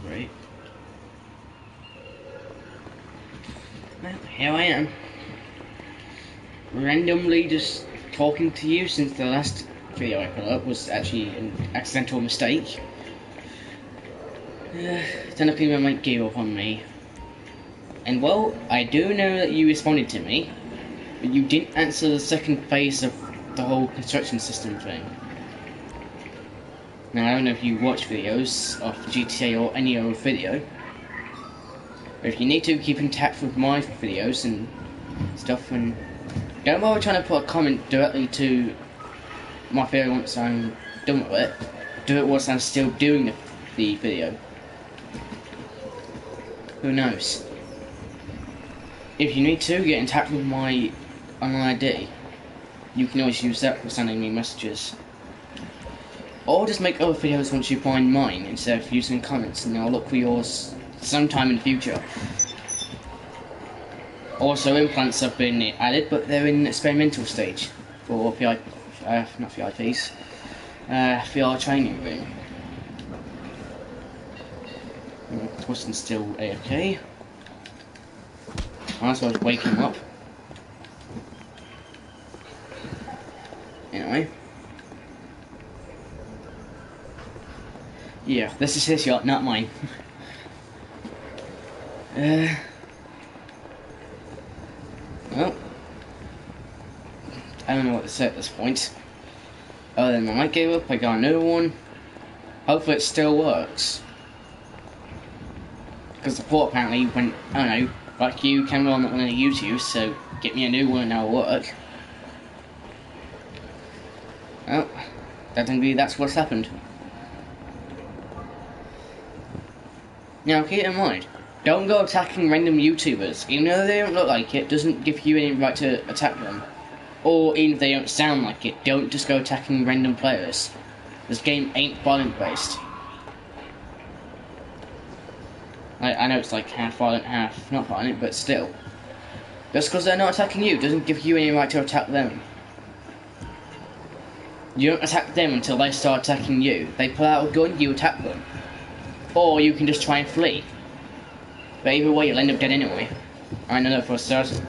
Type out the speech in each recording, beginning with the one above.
Great. Well, here I am. Randomly just talking to you since the last video I put up was actually an accidental mistake. Then people might give up on me. And well, I do know that you responded to me, but you didn't answer the second phase of the whole construction system thing. Now, I don't know if you watch videos of GTA or any other video, but if you need to, keep in touch with my videos and stuff, and don't bother trying to put a comment directly to my video once I'm done with it. Do it whilst I'm still doing the video. Who knows? If you need to, get in touch with my online ID. You can always use that for sending me messages. Or just make other videos once you find mine, instead of using comments, and I'll look for yours sometime in the future. Also, implants have been added, but they're in experimental stage for not VIPs, VR training room. Wasn't still AFK. That's why I was waking him up. Anyway. Yeah, this is his yacht, not mine. Well, I don't know what to say at this point. Other than I might give up, I got another one. Hopefully it still works. Because the port apparently went, I don't know, like you, camera on not going to use you, so get me a new one and that'll work. Well, that's what's happened. Now keep in mind, don't go attacking random YouTubers. Even though they don't look like it, doesn't give you any right to attack them. Or even if they don't sound like it, don't just go attacking random players. This game ain't violent based. I know it's like half violent, half not violent, but still. Just because they're not attacking you doesn't give you any right to attack them. You don't attack them until they start attacking you. They pull out a gun, you attack them. Or you can just try and flee. But either way, you'll end up dead anyway. I know that for certain.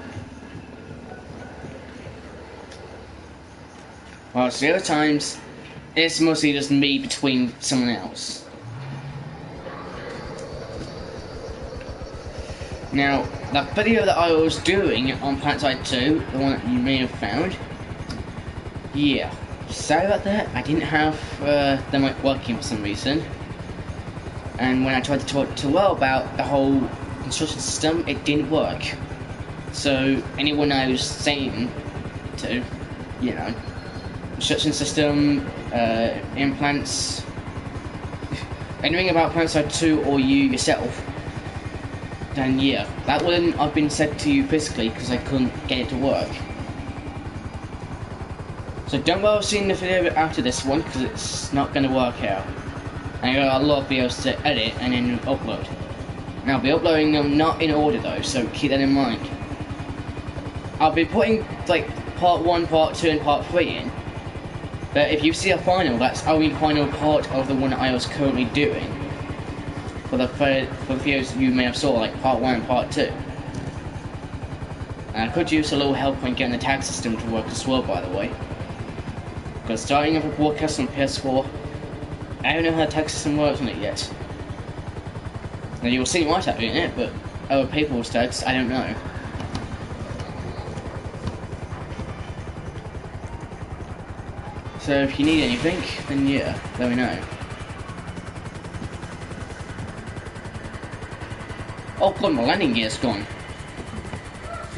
Whilst the other times, it's mostly just me between someone else. Now, that video that I was doing on Planetside 2, the one that you may have found, yeah, sorry about that, I didn't have the mic working for some reason. And when I tried to talk to Will about the whole construction system, it didn't work. So, anyone I was saying to, you know, construction system, implants, anything about Planetside 2 or you yourself, then yeah, that wouldn't have been said to you physically because I couldn't get it to work. So don't bother seeing the video after this one because it's not going to work out. I got a lot of videos to edit and then upload. And I'll be uploading them not in order though, so keep that in mind. I'll be putting like part 1, part 2 and part 3 in. But if you see a final, that's only the final part of the one that I was currently doing. For the videos you may have saw, like part 1 and part 2. And I could use a little help on getting the tag system to work as well, by the way. Because starting up a broadcast on ps4, I don't know how the tag system works on it yet. Now you'll see my tag in it, but other people's tags, I don't know. So if you need anything, then yeah, let me know. Oh god, my landing gear's gone.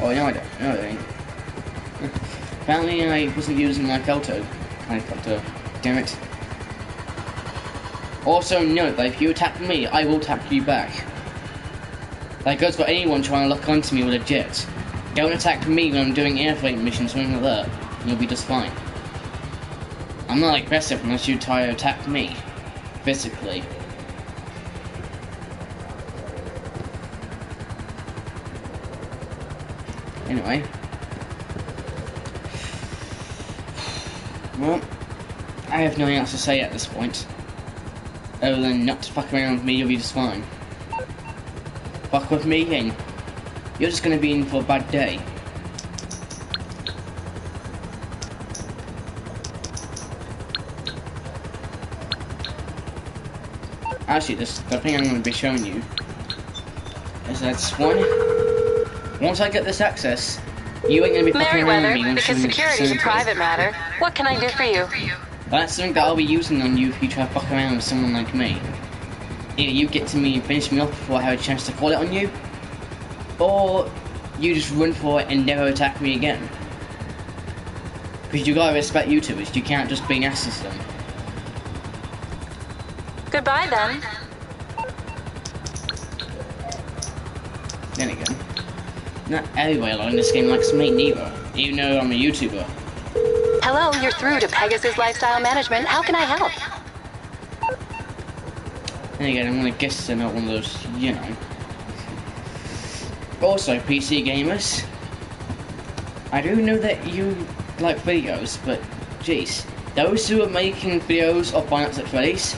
Oh no, I don't. No, I ain't. Apparently I wasn't using my helicopter. Damn it. Also note that if you attack me, I will attack you back. That goes for anyone trying to lock onto me with a jet. Don't attack me when I'm doing airfreight missions or anything like that, and you'll be just fine. I'm not aggressive unless you try to attack me, physically. Anyway. Well, I have nothing else to say at this point. Other than not to fuck around with me, you'll be just fine. Fuck with me and you're just gonna be in for a bad day. Actually, the thing I'm gonna be showing you is that one. Once I get this access, you ain't gonna be fucking around with me. Because security is a private matter. What can I do for you? That's something that I'll be using on you if you try to fuck around with someone like me. Either you get to me and finish me off before I have a chance to call it on you, or you just run for it and never attack me again. Because you gotta respect YouTubers, you can't just be nasty to them. Goodbye then. Then again, not everybody in this game likes me neither, even though I'm a YouTuber. Hello, you're through to Pegasus Lifestyle Management. How can I help? And again, I'm gonna guess they're not one of those, you know. Also, PC gamers, I do know that you like videos, but jeez, those who are making videos of Five Nights at Freddy's,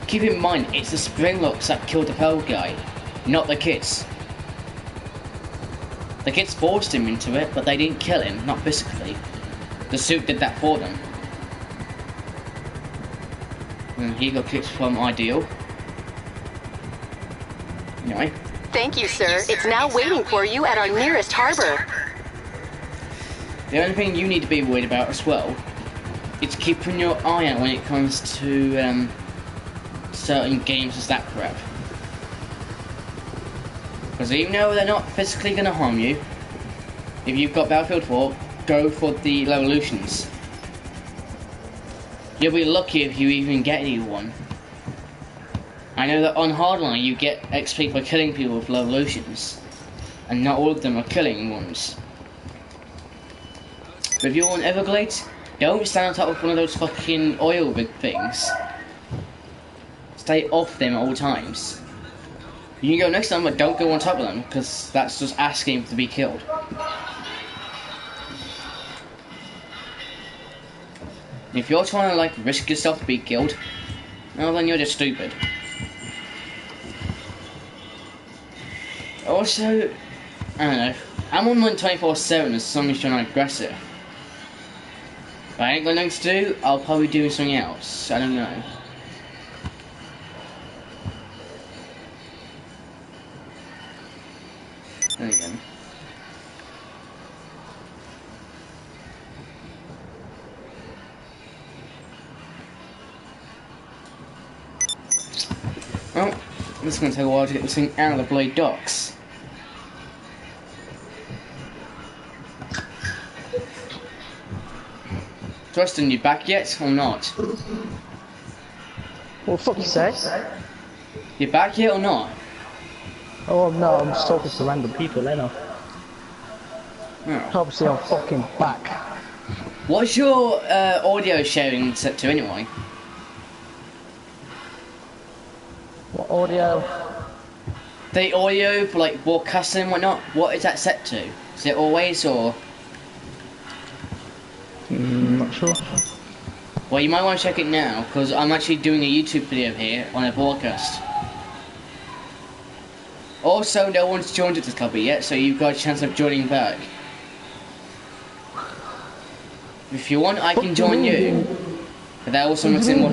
keep in mind it's the Springlocks that killed the Pearl guy, not the kids. The kids forced him into it, but they didn't kill him, not physically. The suit did that for them. And he got kicked from Ideal. Anyway. Thank you, sir. It's now waiting for you at our nearest harbor. The only thing you need to be worried about as well is keeping your eye out when it comes to certain games as that crap. Because even though they're not physically going to harm you, if you've got Battlefield 4, go for the revolutions. You'll be lucky if you even get anyone. I know that on Hardline you get XP for killing people with revolutions, and not all of them are killing ones. But if you're on Everglades, don't stand on top of one of those fucking oil big things. Stay off them at all times. You can go next time, but don't go on top of them, because that's just asking to be killed. If you're trying to like risk yourself to be killed, well then you're just stupid. Also, I don't know, I'm on 24/7 as long as you're not aggressive. If I ain't got nothing to do, I'll probably do something else. I don't know. There you go. Well, this is going to take a while to get this thing out of the blade docks. Tristan, you back yet or not? What the fuck you say? You back yet or not? Oh no, I'm just talking to random people, ain't I? Oh. Obviously I'm fucking back. What's your audio sharing set to anyway? What audio? The audio for like broadcasting and whatnot, what is that set to? Is it always or? Not sure. Well, you might want to check it now, because I'm actually doing a YouTube video here on a broadcast. Also, no one's joined this copy yet, so you've got a chance of joining back. If you want, I can join you. But that also makes it more...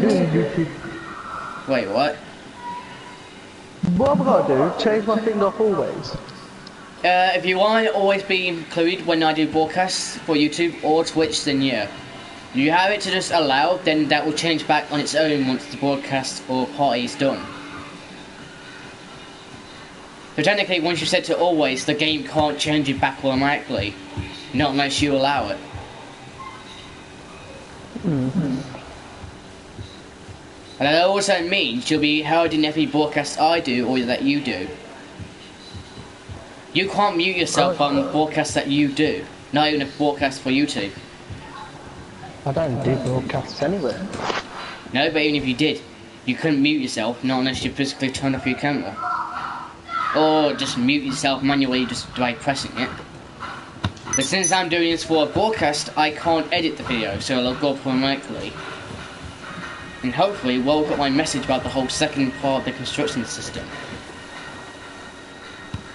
Wait, what? What have I got to do? Change my thing off always? If you want to always be included when I do broadcasts for YouTube or Twitch, then yeah. If you have it to just allow, then that will change back on its own once the broadcast or party is done. So technically, once you set to always, the game can't change it back automatically. Not unless you allow it. Mm-hmm. And that also means you'll be heard in every broadcast I do or that you do. You can't mute yourself on broadcasts that you do. Not even a broadcast for YouTube. I don't do broadcasts anyway. No, but even if you did, you couldn't mute yourself, not unless you physically turned off your camera. Or just mute yourself manually just by pressing it. But since I'm doing this for a broadcast, I can't edit the video, so it'll go automatically. And hopefully Will got my message about the whole second part of the construction system.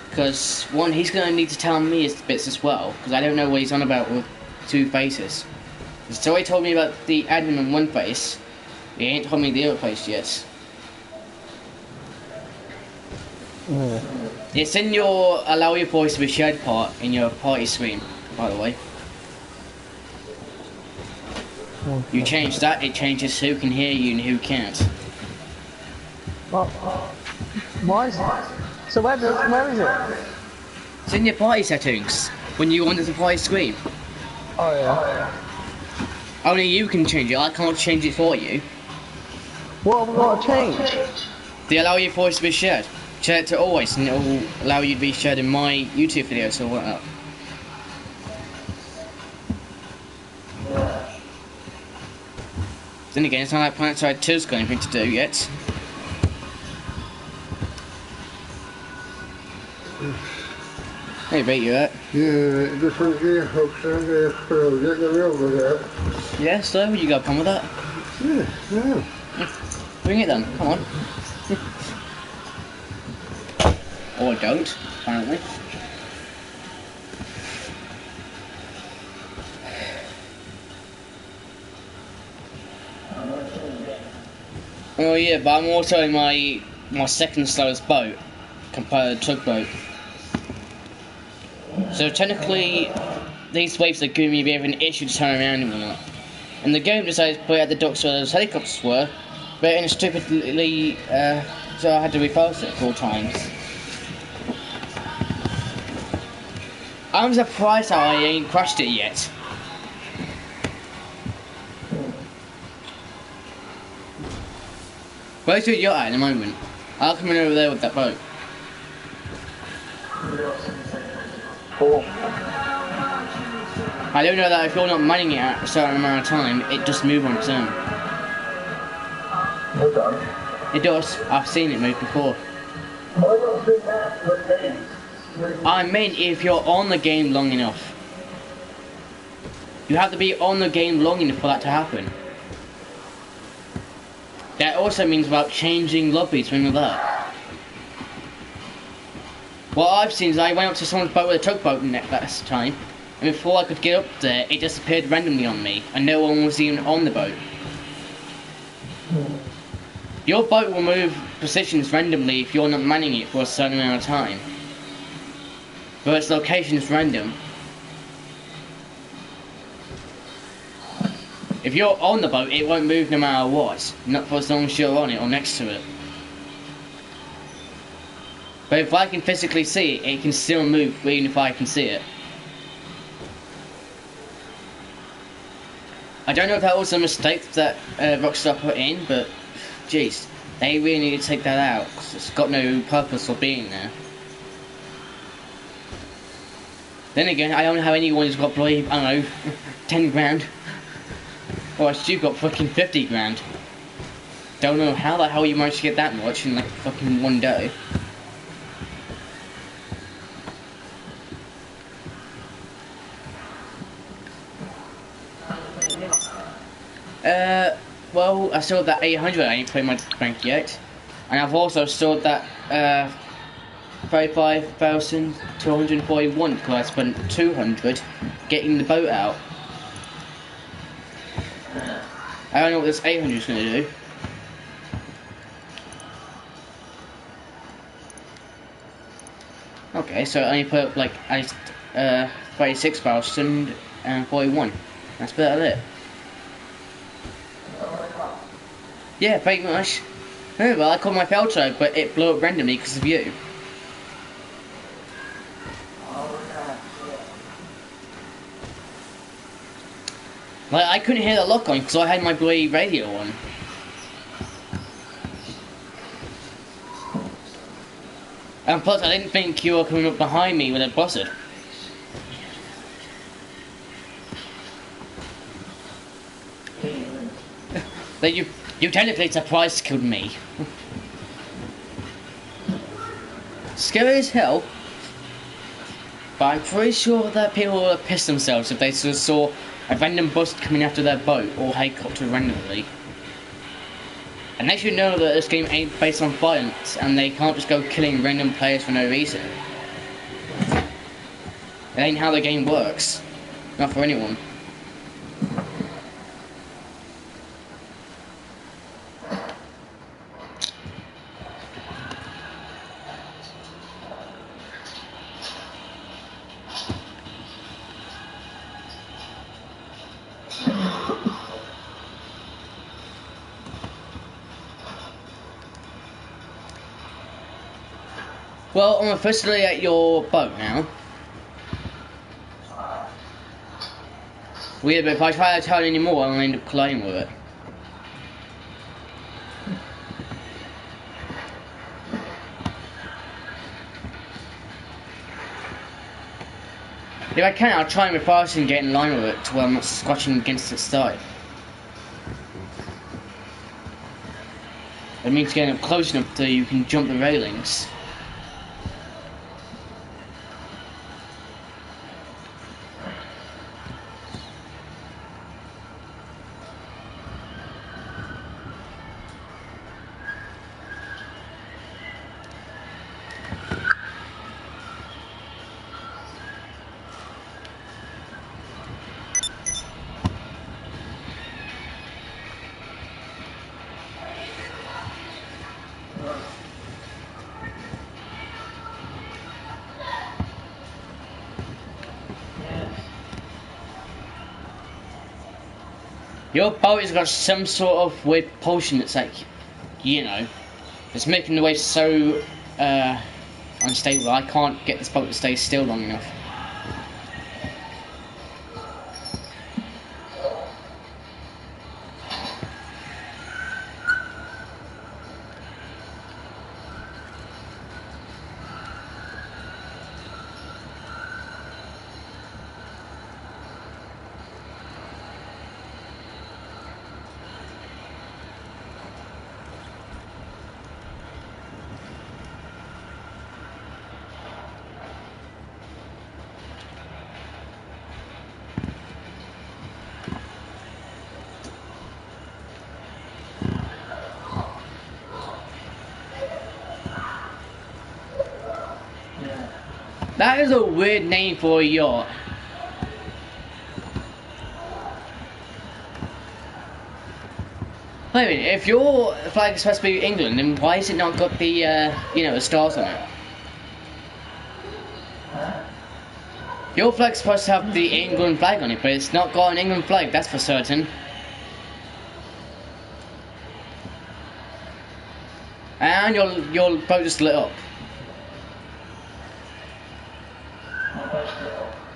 Because, one, he's going to need to tell me his bits as well, because I don't know what he's on about with two faces. So he told me about the admin on one face, he ain't told me the other face yet. Yeah. It's in your allow your voice to be shared part in your party screen, by the way. Okay. You change that, it changes who can hear you and who can't. Why is it? So where is it? It's in your party settings, when you go onto the party screen. Oh yeah. Only you can change it, I can't change it for you. What have we got to change? They allow your voice to be shared. Share it to always, and it will allow you to be shared in my YouTube videos or whatnot. Then again, it's not like PlanetSide 2's got anything to do yet. Hey, beat you at? Yeah, different gearbox and gearbox, get the real with that. Yeah, so you got a problem with that? Yeah. Bring it then, come on. Or don't, apparently. Oh yeah, but I'm also in my second slowest boat compared to the tugboat. So technically, these waves are giving me a bit of an issue to turn around and whatnot. And the game decided to put it at the docks where those helicopters were, but in a stupidly, so I had to reverse it 4 times. I'm surprised how I ain't crashed it yet. Where's your yacht at the moment? I'll come in over there with that boat. I don't know that if you're not manning it at a certain amount of time, it just moves on its own. It does. I've seen it move before. I mean, if you're on the game long enough. You have to be on the game long enough for that to happen. That also means about changing lobbies, remember that? What I've seen is I went up to someone's boat with a tugboat last time, and before I could get up there, it just appeared randomly on me, and no one was even on the boat. Your boat will move positions randomly if you're not manning it for a certain amount of time. But its location is random. If you're on the boat, it won't move no matter what. Not for as long as you're on it or next to it. But if I can physically see it, it can still move even if I can see it. I don't know if that was a mistake that Rockstar put in, but jeez, they really need to take that out, because it's got no purpose for being there. Then again, I don't know how anyone who's got bloody, I don't know, 10 grand. Or you've got fucking 50 grand. Don't know how the hell you managed to get that much in like fucking one day. Well, I sold that 800, I ain't put in my bank yet. And I've also sold that 35,241 because I spent 200 getting the boat out. I don't know what this 800 is going to do. Okay, so I only put up like 36,041. That's about it. Yeah, pretty much. Oh, well, I called my filter, but it blew up randomly because of you. Like, I couldn't hear the lock on because I had my bloody radio on. And plus, I didn't think you were coming up behind me with a buzzard. Like, you technically surprise killed me. Scary as hell. But I'm pretty sure that people would have pissed themselves if they saw a random bus coming after their boat or helicopter randomly. And they should know that this game ain't based on violence, and they can't just go killing random players for no reason. It ain't how the game works. Not for anyone. Well, I'm officially at your boat now. Weird, but if I try to turn anymore, I'm going to end up colliding with it. If I can, I'll try and reverse and get in line with it to where I'm not squashing against its side. It means getting up close enough so you can jump the railings. Your boat has got some sort of weird propulsion that's like, you know, it's making the wave so unstable. I can't get this boat to stay still long enough. That is a weird name for a yacht. Wait a minute, if your flag is supposed to be England, then why has it not got the, you know, the stars on it? Your flag's supposed to have the England flag on it, but it's not got an England flag, that's for certain. And your boat just lit up.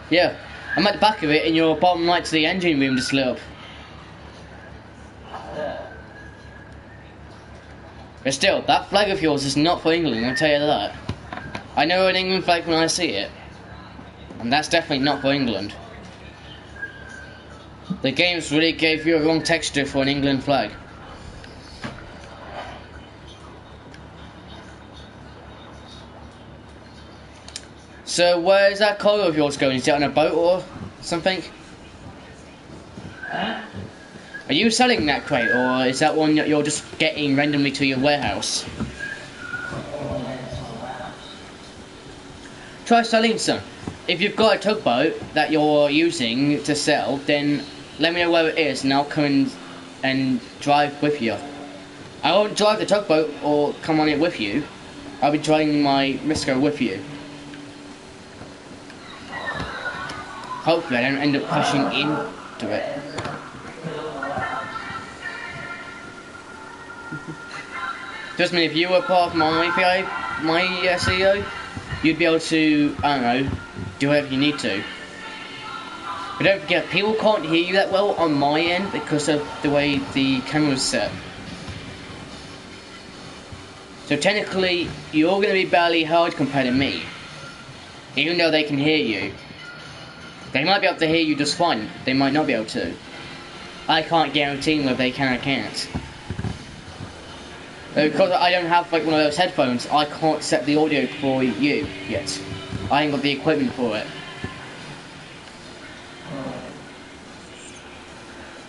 Yeah, I'm at the back of it, and your bottom right to the engine room just lit up. But still, that flag of yours is not for England, I'll tell you that. I know an England flag when I see it. And that's definitely not for England. The games really gave you a wrong texture for an England flag. So where's that cargo of yours going? Is it on a boat or something? Are you selling that crate, or is that one that you're just getting randomly to your warehouse? Try selling some. If you've got a tugboat that you're using to sell, then let me know where it is and I'll come and drive with you. I won't drive the tugboat or come on it with you. I'll be driving my Risco with you. Hopefully I don't end up crashing into it. Trust me, if you were part of my CEO, you'd be able to, I don't know, do whatever you need to. But don't forget, people can't hear you that well on my end because of the way the camera's set. So technically, you're going to be barely heard compared to me. Even though they can hear you. They might be able to hear you just fine, they might not be able to. I can't guarantee whether they can or can't. Because I don't have like one of those headphones, I can't set the audio for you yet. I ain't got the equipment for it.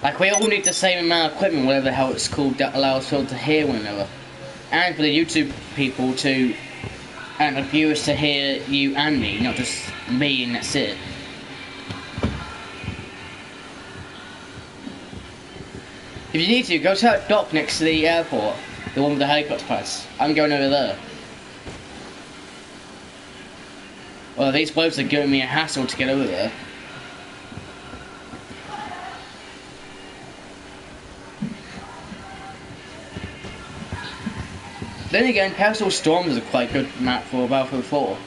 Like, we all need the same amount of equipment, whatever the hell it's called, that allows people to hear one another. And for the YouTube people to, and the viewers to hear you and me, not just me and that's it. If you need to, go to that dock next to the airport, the one with the helicopter pads. I'm going over there. Well, these blokes are giving me a hassle to get over there. Then again, Coastal Storms is a quite good map for Battlefield 4.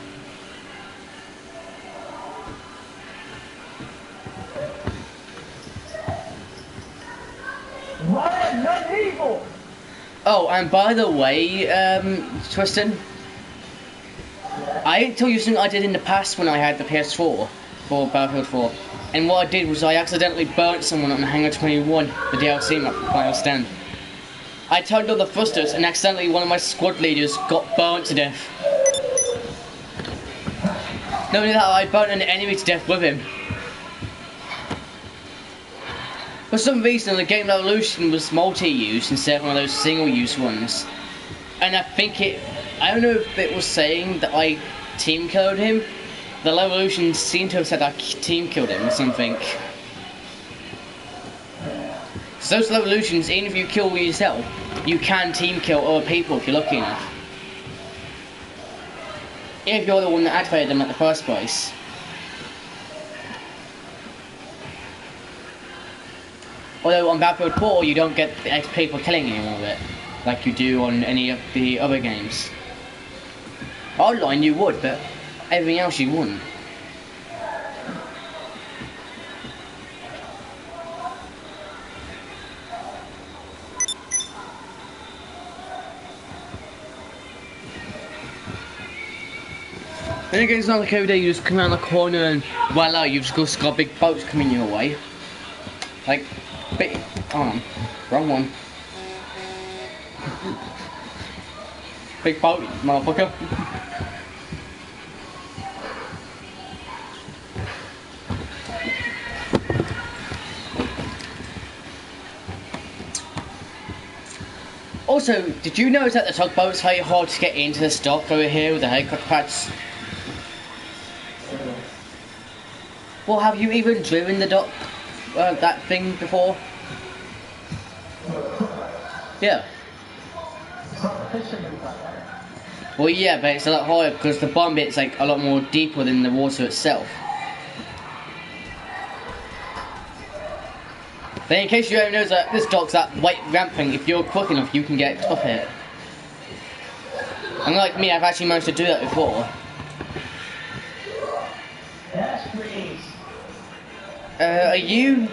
Oh, and by the way, Tristan, I didn't tell you something I did in the past when I had the PS4 for Battlefield 4. And what I did was I accidentally burnt someone on the Hangar 21, the DLC map for Final Stand. I turned on the thrusters and accidentally one of my squad leaders got burnt to death. Not only that, I burnt an enemy to death with him. For some reason, the game Evolution was multi-use instead of one of those single-use ones. And I don't know if it was saying that I team killed him. The Evolution seemed to have said I team killed him or something. So those Evolutions, even if you kill yourself, you can team kill other people if you're lucky enough. If you're the one that activated them at the first place. Although on Battlefield 4 you don't get the XP for killing anyone with it, like you do on any of the other games. Online you would, but everything else you wouldn't. Then again, it's not like every day you just come around the corner and voila, you've just got big boats coming your way. Like, big, wrong one. Big boat, motherfucker. Also, did you notice that the tugboats how hard to get into the dock over here with the helicopter pads? Well, have you even driven the dock, that thing before? Yeah. Well, yeah, but it's a lot higher because the bottom bit's like a lot more deeper than the water itself. Then in case you don't know that this dock's that white ramp thing, if you're quick enough you can get up it. Unlike me, I've actually managed to do that before. Yes, please. Are you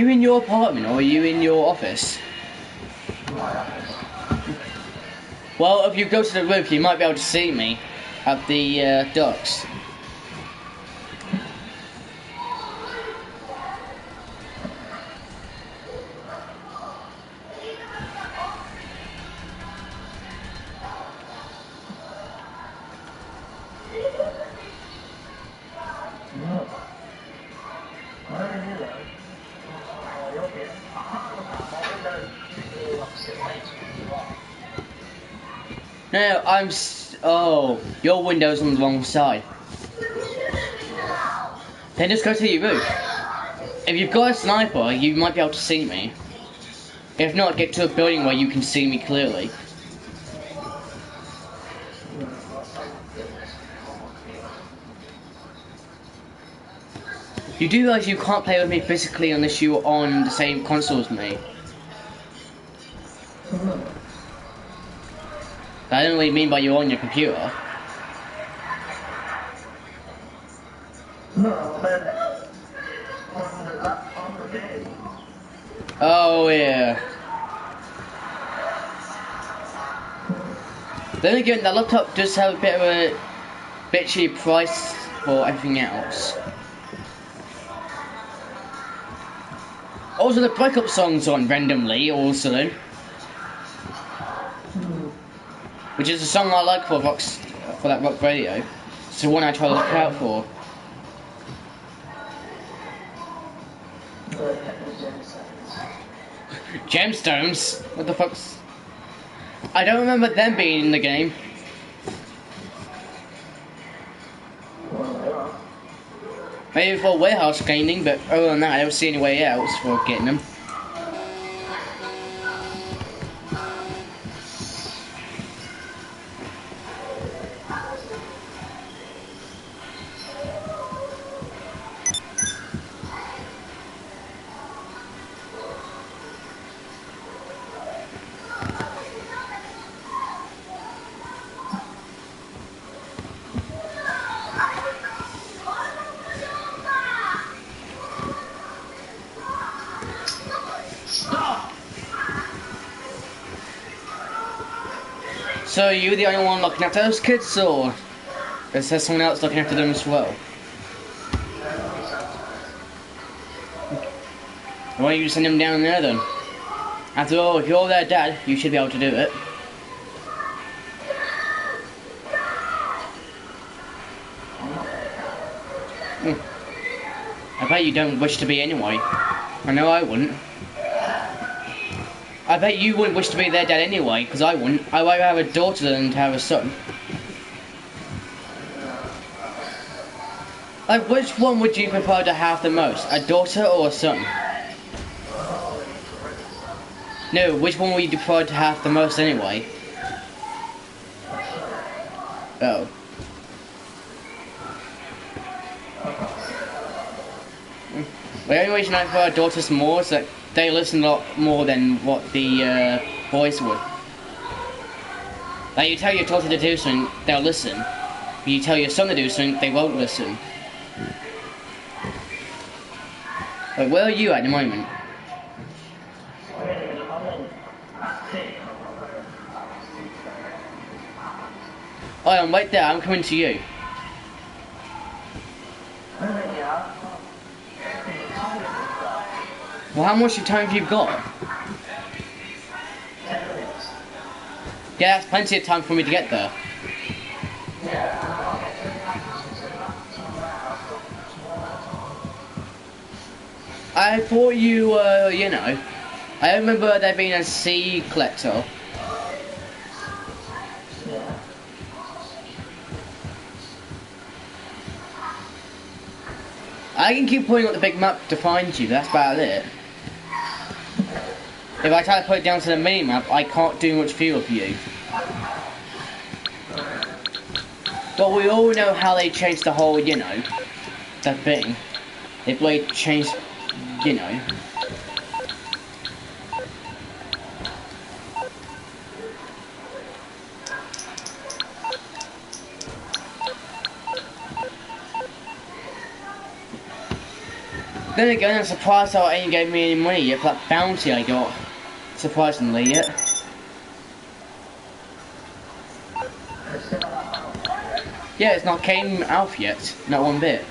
in your apartment or are you in your office? Well, if you go to the roof, you might be able to see me at the docks. No, oh, your window's on the wrong side. Then just go to your roof. If you've got a sniper, you might be able to see me. If not, get to a building where you can see me clearly. You do realise you can't play with me physically unless you're on the same console as me. I don't really mean by you're on your computer. Oh yeah. Then again, the laptop does have a bit of a bitchy price for everything else. Also, the breakup song's on randomly all of a sudden. Which is a song I like for that rock radio. It's the one I try to look out for. Gemstones? What the fuck's... I don't remember them being in the game. Maybe for warehouse cleaning, but other than that, I don't see any way else for getting them. So are you the only one looking after those kids, or is there someone else looking after them as well? Why don't you send them down there then? After all, if you're their dad, you should be able to do it. I bet you don't wish to be anyway. I know I wouldn't. I bet you wouldn't wish to be their dad anyway, because I wouldn't. I'd rather have a daughter than to have a son. Like, which one would you prefer to have the most? A daughter or a son? No, which one would you prefer to have the most anyway? Oh. The only reason I prefer daughters more is that they listen a lot more than what the boys would. Like, you tell your daughter to do something, they'll listen. But you tell your son to do something, they won't listen. Like, where are you at the moment? Oh, I'm right there, I'm coming to you. Well, how much time have you got? Yeah, that's plenty of time for me to get there. I thought you were, you know, I remember there being a sea collector. I can keep putting up the big map to find you, that's about it. If I try to put it down to the mini map, I can't do much for you. But we all know how they changed the whole, you know, that thing. They really changed, you know. Then again, I'm surprised how it ain't gave me any money yet for that bounty I got. Surprisingly yet. Yeah, it's not came out yet. Not one bit.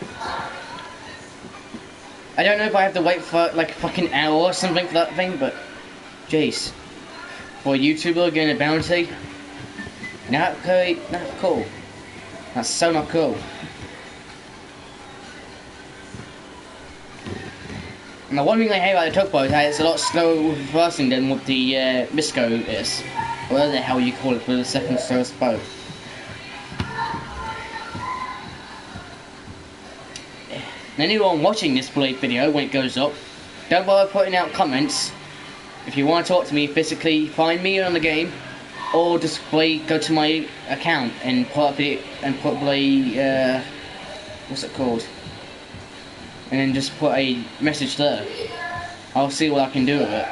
I don't know if I have to wait for like a fucking hour or something for that thing, but jeez. For a YouTuber getting a bounty? Not cool. That's so not cool. And the one thing I hate about the tugboat is that it's a lot slower reversing than what the Misco is. Or whatever the hell you call it for the second slowest boat. And anyone watching this video when it goes up, don't bother putting out comments. If you want to talk to me physically, find me on the game, or just go to my account and probably what's it called? And then just put a message there. I'll see what I can do with it.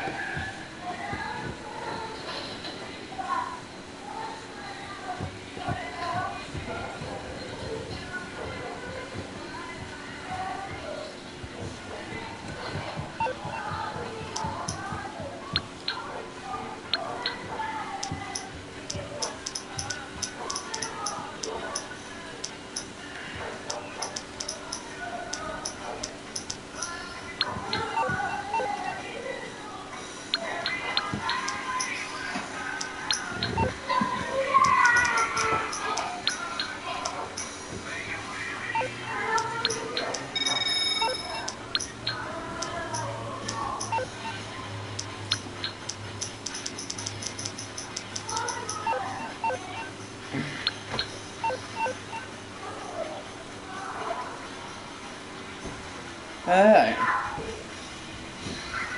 Alright.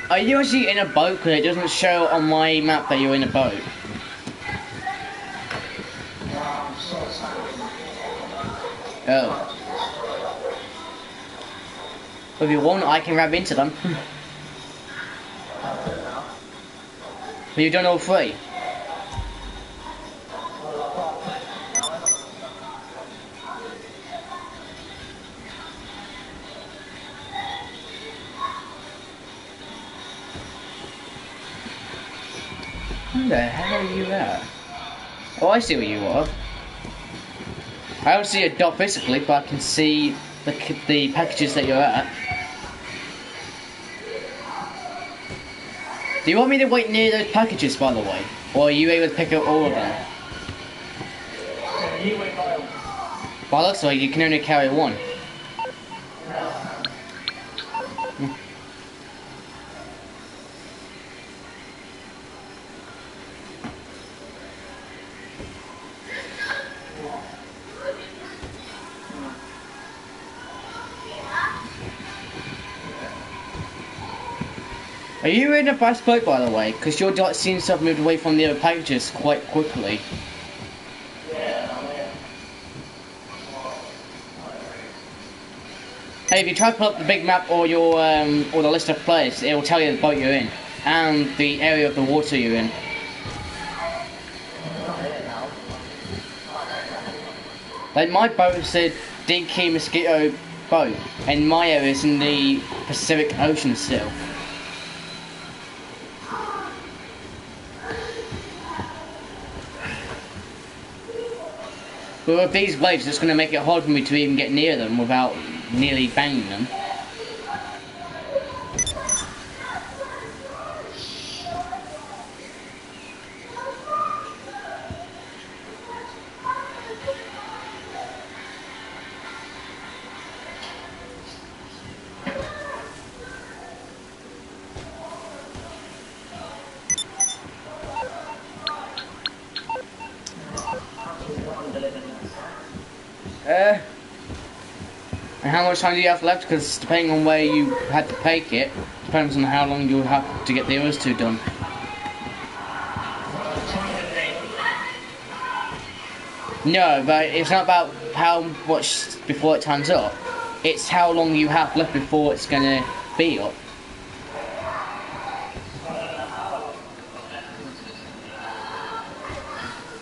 Are you actually in a boat? Because it doesn't show on my map that you're in a boat. Oh. If you want, I can grab into them. But you've done all three. Where the hell are you at? Oh, I see where you are. I don't see a dot physically, but I can see the packages that you're at. Do you want me to wait near those packages, by the way? Or are you able to pick up all of them? By the looks like you can only carry one. Are you in a fast boat, by the way? Because your dot seems to have moved away from the other packages quite quickly. Hey, if you try to pull up the big map or your or the list of players, it will tell you the boat you're in and the area of the water you're in. Like my boat is a Dinky Mosquito boat, and my area is in the Pacific Ocean still. But with these blades, it's going to make it hard for me to even get near them without nearly banging them. And how much time do you have left? Because depending on where you had to take it, depends on how long you'll have to get the others two done. No, but it's not about how much before it time's up. It's how long you have left before it's gonna be up.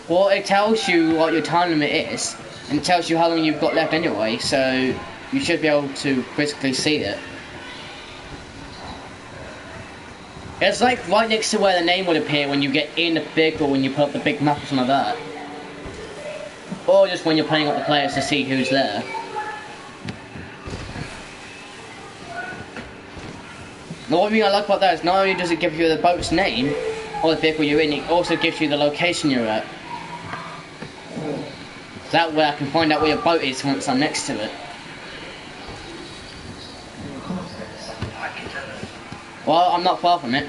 Well, it tells you what your time limit is, and it tells you how long you've got left anyway, so you should be able to basically see it. It's like right next to where the name would appear when you get in the vehicle when you put up the big map or something like that. Or just when you're playing up the players to see who's there. The one thing I like about that is not only does it give you the boat's name, or the vehicle you're in, it also gives you the location you're at. That way I can find out where your boat is once I'm next to it. Well, I'm not far from it.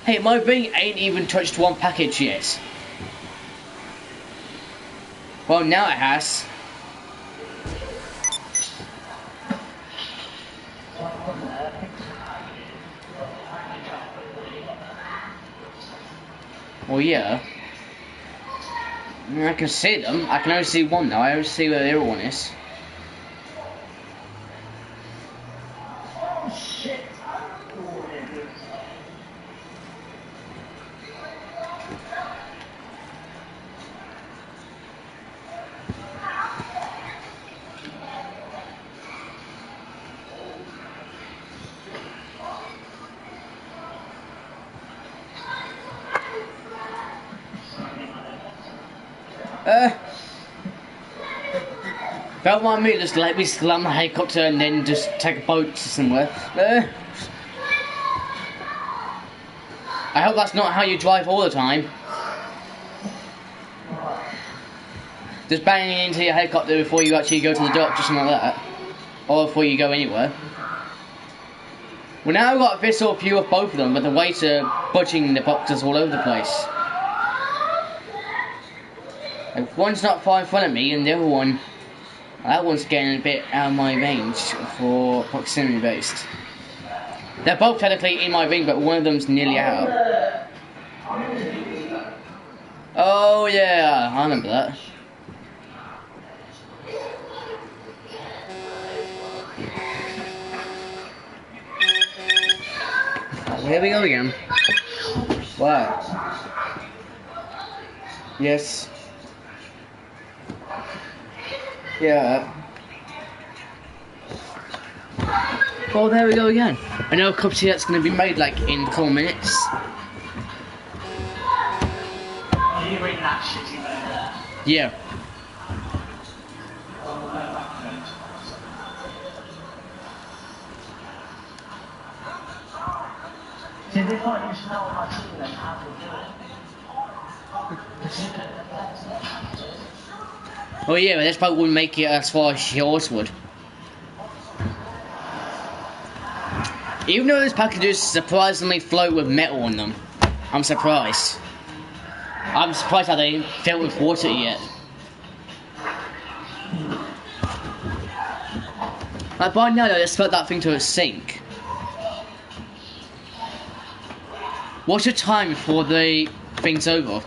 Hey, my ring ain't even touched one package yet. Well, now it has. Well, yeah. I can see them. I can only see one now. I only see where the other one is. Don't mind me, just let me slam the helicopter and then just take a boat to somewhere. I hope that's not how you drive all the time. Just banging into your helicopter before you actually go to the dock, just something like that. Or before you go anywhere. Well, now I've got a visual view of both of them, but the weights are budging the boxes all over the place. Like, one's not far in front of me, and the other one That one's getting a bit out of my range for proximity based. They're both technically in my range, but one of them's nearly out. Oh yeah, I remember that. Here we go again. Wow. Yes. Yeah. Well, there we go again. I know a cup of tea that's going to be made like in a couple minutes. Are you eating that shitty burger? Yeah. See, they thought you should know my team and how to do it. Oh yeah, but this boat wouldn't make it as far as yours would. Even though those packages surprisingly float with metal on them, I'm surprised. I'm surprised how they didn't fill with water yet. Like by now they expect that thing to sink. What's your time before the thing's over?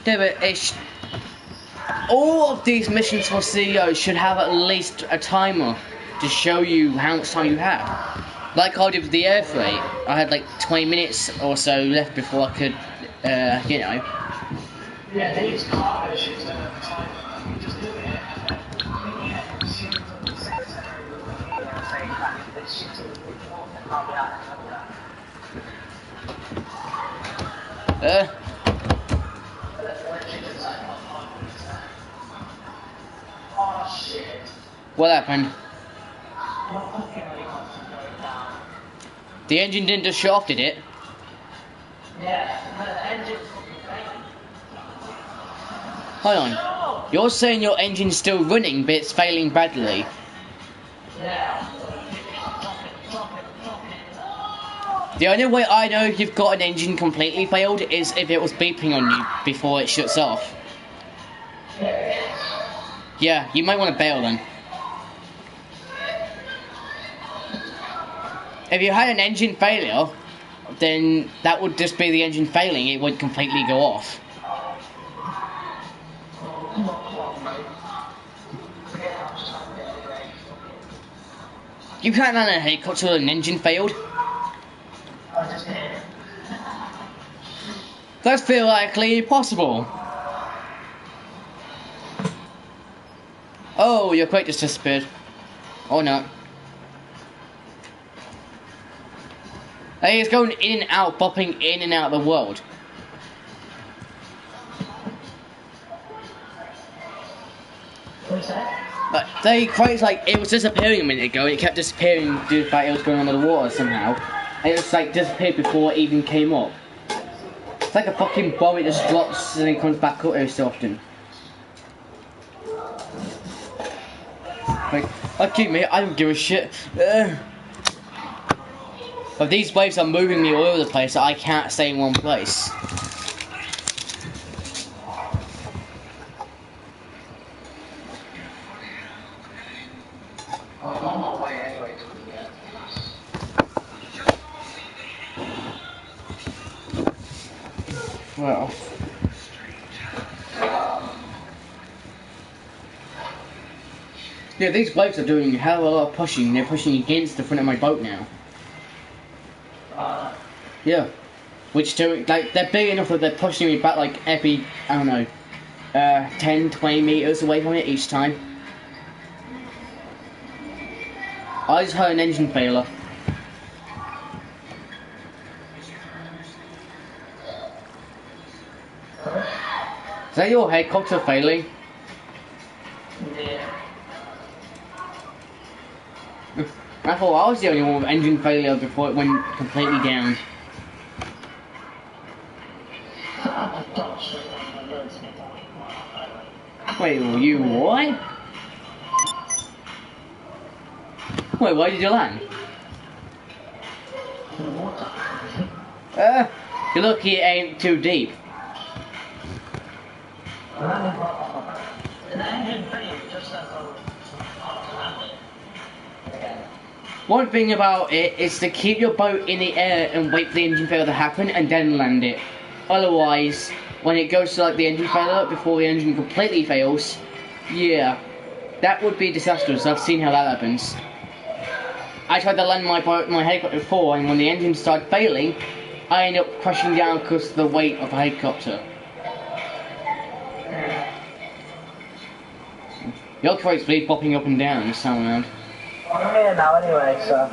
Yeah, but it's... all of these missions for CEO should have at least a timer to show you how much time you have. Like I did with the air freight, I had like 20 minutes or so left before I could, you know. Yeah, they use cargo ships to have a timer. Just do it. Oh shit. What happened? The engine didn't just shut off, did it? Yeah, the engine. Hold on. You're saying your engine's still running, but it's failing badly. Yeah. The only way I know you've got an engine completely failed is if it was beeping on you before it shuts off. Yeah, you might want to bail then. If you had an engine failure, then that would just be the engine failing, it would completely go off. You can't land a helicopter with an engine failed. That's theoretically impossible. Oh, your crate just disappeared. Or not. Hey, it's going in and out, bopping in and out of the world. What's that? But the crate's like, it was disappearing a minute ago, and it kept disappearing due to the fact it was going under the water somehow. And it was like disappeared before it even came up. It's like a fucking bomb, it just drops and then comes back up every so often. Like, okay mate, I don't give a shit. But these waves are moving me all over the place, so I can't stay in one place. Well. Yeah, these blokes are doing a hell of a lot of pushing. They're pushing against the front of my boat now. Yeah. Which do, like, they're big enough that they're pushing me back like every, I don't know, 10, 20 meters away from it each time. I just heard an engine failure. Is that your helicopter failing? Yeah. I thought I was the only one with engine failure before it went completely down. Wait, you what? Wait, why did you land? You're lucky it ain't too deep. The engine failed just as I was about to land it. Again. One thing about it is to keep your boat in the air and wait for the engine failure to happen and then land it. Otherwise, when it goes to like the engine failure before the engine completely fails, yeah, that would be disastrous. I've seen how that happens. I tried to land my helicopter before, and when the engine started failing, I ended up crashing down because of the weight of the helicopter. Your crate's really bopping up and down this time around. I'm here now anyway, so.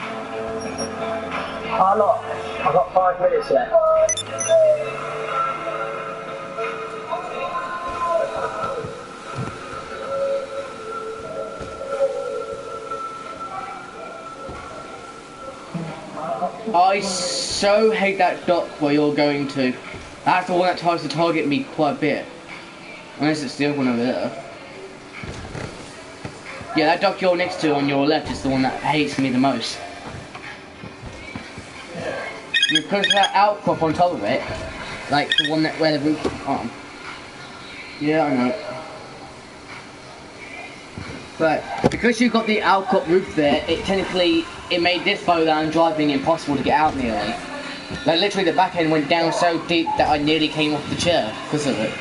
Oh look, I've got 5 minutes left. I so hate that dock where you're going to. That's the one that tries to target me quite a bit. Unless it's the other one over there. Yeah, that dock you're next to on your left is the one that hates me the most. Because of that outcrop on top of it, like the one that where the roof is on. Yeah, I know. But because you've got the outcrop roof there, it made this bow that I'm driving impossible to get out nearly. Like literally the back end went down so deep that I nearly came off the chair because of it.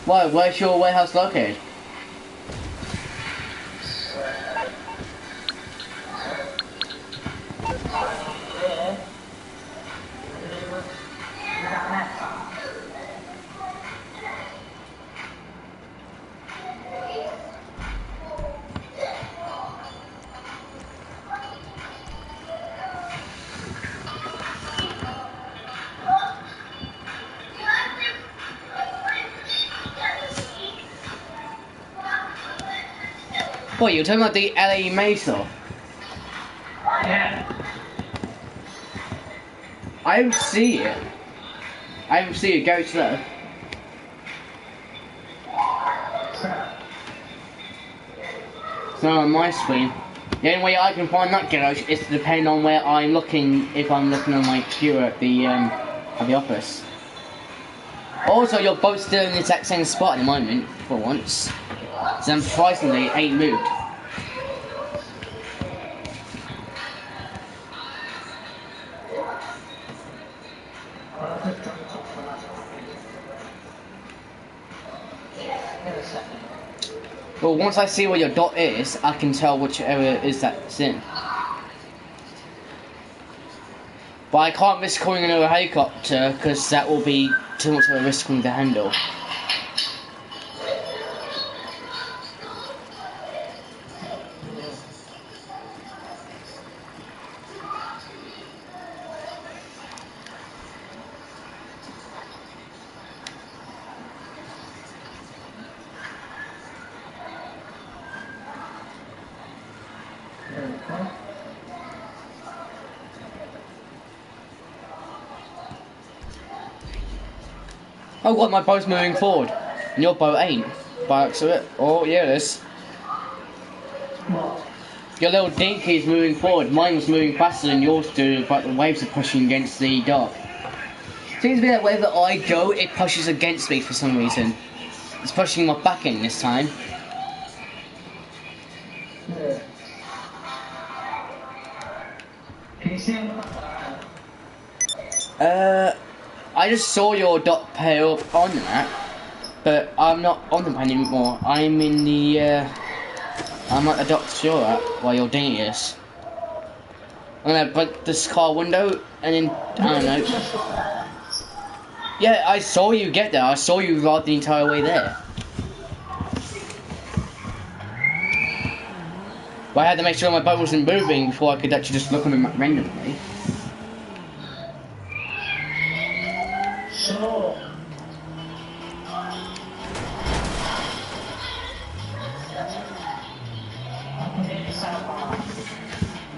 Why? Where's your warehouse located? What, you're talking about the LA Mesa? Yeah. I don't see it. I don't see it go slow. It's not on my screen. The only way I can find that garage is to depend on where I'm looking, if I'm looking on my computer at the office. Also, your boat's still in the exact same spot at the moment, for once. So surprisingly, it ain't moved. Well, once I see where your dot is, I can tell which area it is that's in. But I can't risk calling another helicopter, because that will be too much of a risk for me to handle. Oh what, my boat's moving forward, and your boat ain't, by looks of it. Oh yeah it is. Your little dinky's moving forward, mine was moving faster than yours do, but the waves are pushing against the dock. Seems to be that wherever I go, it pushes against me for some reason. It's pushing my back in this time. Can you see him? I just saw your dot pay up on that, but I'm not on the pan anymore. I'm in the, I'm at the dock's shore at while your dinghy is. I'm gonna break this car window and then, I don't know. Yeah, I saw you get there. I saw you ride the entire way there. But I had to make sure my boat wasn't moving before I could actually just look on them randomly. So.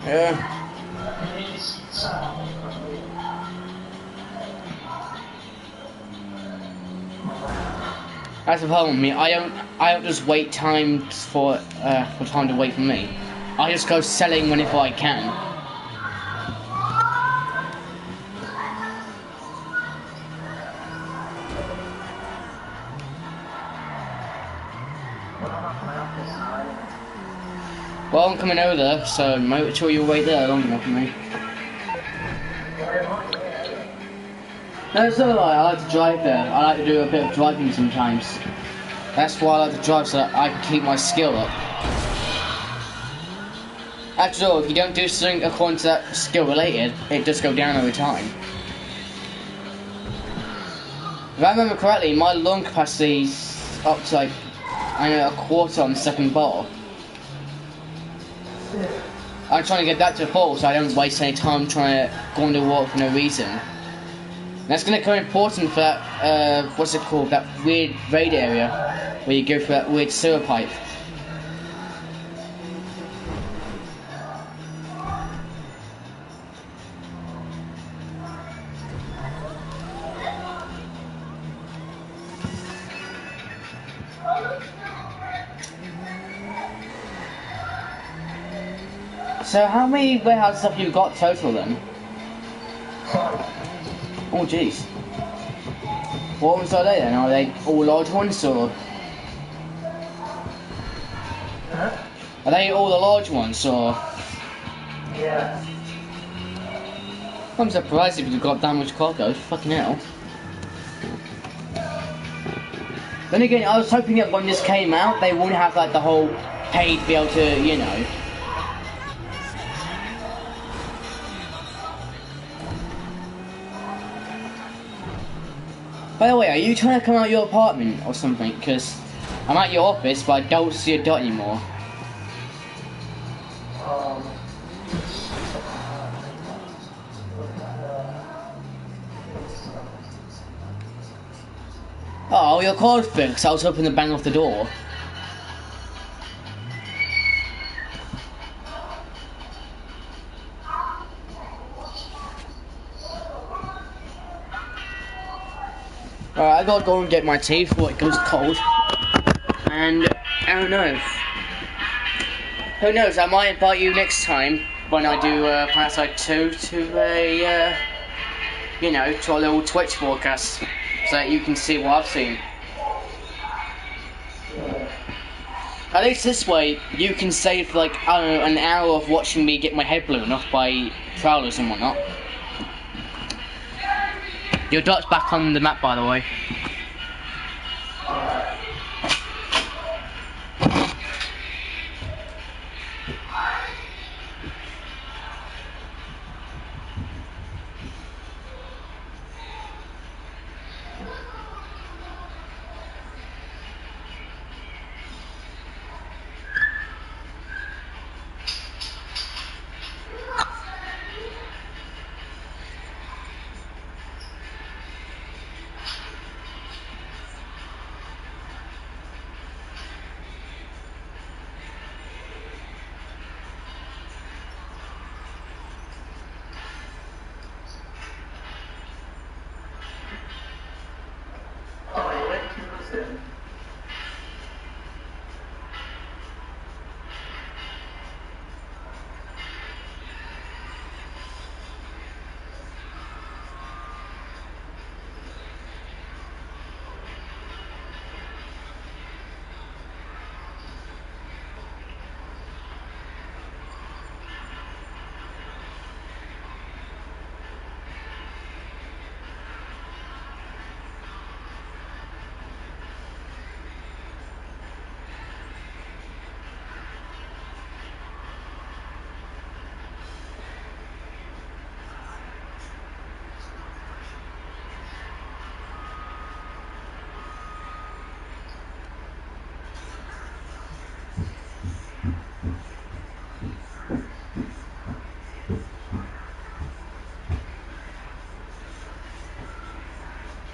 Yeah. That's the problem with me. I don't just wait times for time to wait for me. I just go selling whenever I can. Well, I'm coming over there, so make sure you'll wait there long enough for me. No, it's alright, I like to drive there. I like to do a bit of driving sometimes. That's why I like to drive, so that I can keep my skill up. After all, if you don't do something according to that skill related, it does go down over time. If I remember correctly, my lung capacity's up to like, I know, a quarter on the second bar. I'm trying to get that to full so I don't waste any time trying to go underwater for no reason. And that's going to come important for that, what's it called, that weird raid area where you go for that weird sewer pipe. So how many warehouses have you got total then? Oh jeez. What ones are they then? Are they all large ones or? Huh? Are they all the large ones or? Yeah. I'm surprised if you've got that much cargo, fucking hell. Then again, I was hoping that when this came out, they wouldn't have like the whole paid to be able to, you know. By the way, are you trying to come out of your apartment or something? Because I'm at your office, but I don't see a dot anymore. Oh, your card fixed. I was hoping to bang off the door. Alright, I gotta go and get my tea before it goes cold. And I don't know. Who knows, I might invite you next time when I do Parasite 2 to a, you know, to a little Twitch broadcast so that you can see what I've seen. At least this way, you can save like, I don't know, an hour of watching me get my head blown off by prowlers and whatnot. Your dot's back on the map, by the way.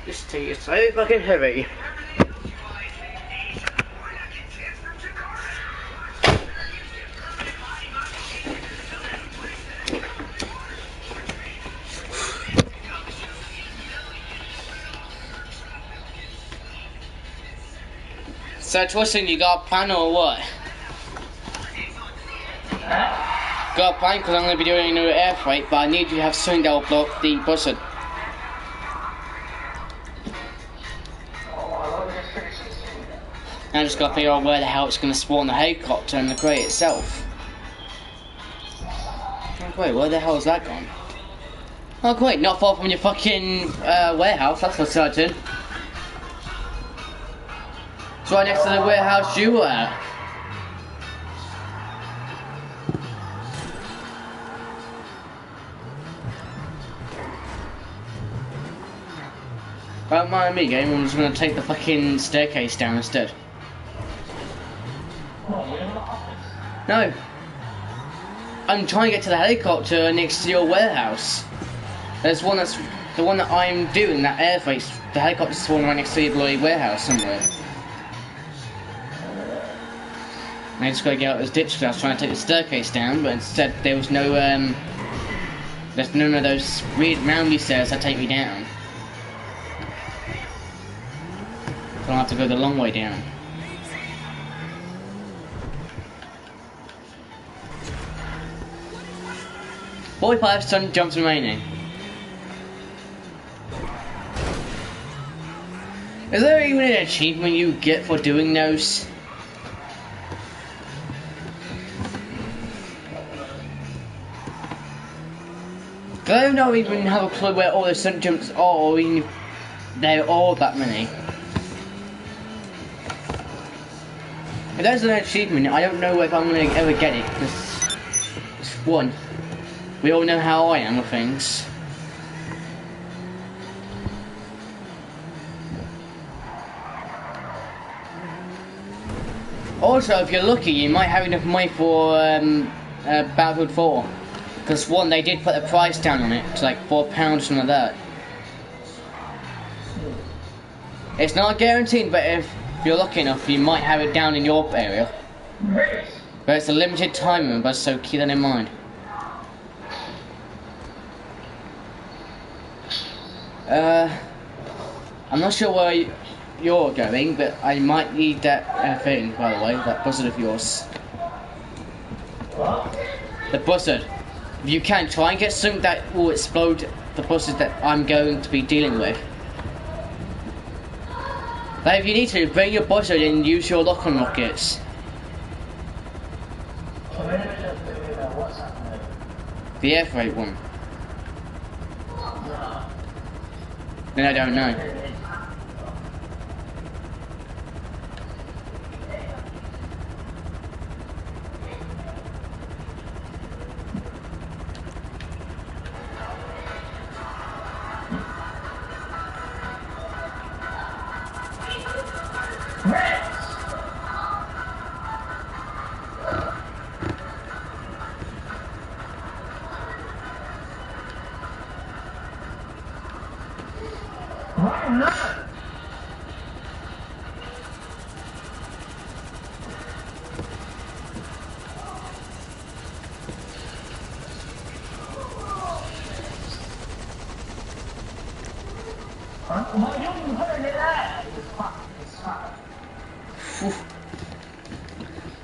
This tea is so fucking heavy. So, Twisting, you got a plan or what? Huh? got a plan because I'm going to be doing a new air freight, but I need you to have something that will block the buzzard. I just got to figure out where the hell it's going to spawn the helicopter and the crate itself. Oh great, where the hell is that gone? Oh great, not far from your fucking warehouse, that's for certain. It's right next to the warehouse you were at. Don't mind me, game, I'm just going to take the fucking staircase down instead. No. I'm trying to get to the helicopter next to your warehouse. There's one that's the one that I'm doing, that air freight. The helicopter's spawning right next to your bloody warehouse somewhere. I just gotta get out of this ditch because I was trying to take the staircase down, but instead there was no there's none of those weird roundy stairs that take me down. So I'll have to go the long way down. .45 stun jumps remaining. Is there even an achievement you get for doing those? I don't even have a clue where all the stunt jumps are, or even if there are that many. If there's an achievement, I don't know if I'm going to ever get it, because it's one. We all know how I am with things. Also, if you're lucky, you might have enough money for Battlefield 4. Because one, they did put the price down on it to like £4 or something like that. It's not guaranteed, but if you're lucky enough, you might have it down in your area. But it's a limited time, remember, so keep that in mind. I'm not sure where you're going, but I might need that thing, by the way, that buzzard of yours. What? The buzzard. If you can, try and get something that will explode the buzzard that I'm going to be dealing with. But if you need to, bring your buzzard and use your lock-on rockets. The air freight one. Then I don't know.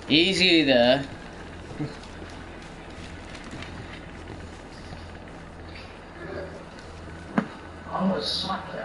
Easy there. I'm gonna smack you.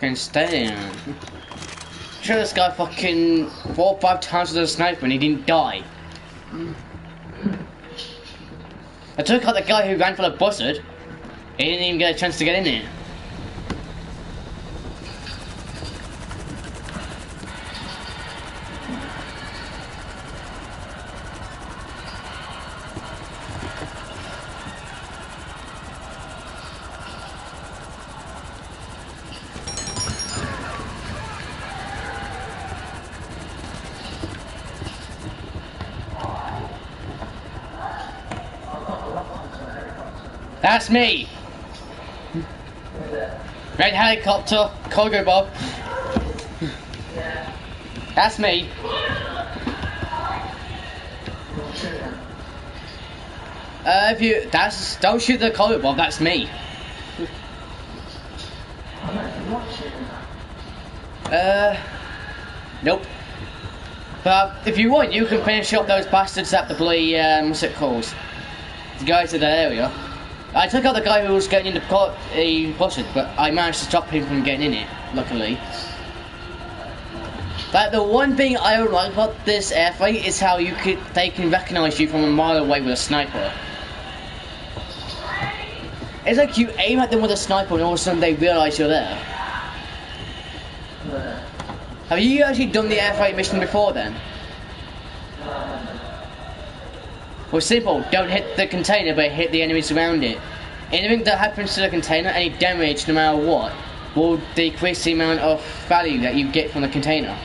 Can stay in. Sure, this guy fucking 4 or 5 times with a sniper and he didn't die. I took out the guy who ran for the buzzard. He didn't even get a chance to get in there. That's me. Red helicopter, cargo Bob. That's me. Don't shoot the cargo Bob. That's me. Nope. But if you want, you can finish up those bastards at the bloody, what's it called? The guys in that area. I took out the guy who was getting in the buzzard, but I managed to stop him from getting in it, luckily. But the one thing I don't like about this airfight is how they can recognise you from a mile away with a sniper. It's like you aim at them with a sniper and all of a sudden they realise you're there. Have you actually done the airfight mission before then? Well, simple. Don't hit the container, but hit the enemies around it. Anything that happens to the container, any damage, no matter what, will decrease the amount of value that you get from the container.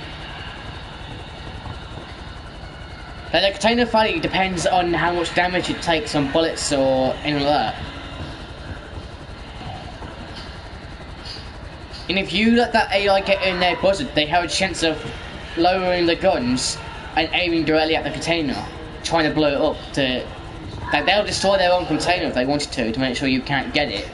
Now, the container value depends on how much damage it takes on bullets or anything like that. And if you let that AI get in their buzzard, they have a chance of lowering the guns and aiming directly at the container, trying to blow it up. Like, they'll destroy their own container if they wanted to make sure you can't get it.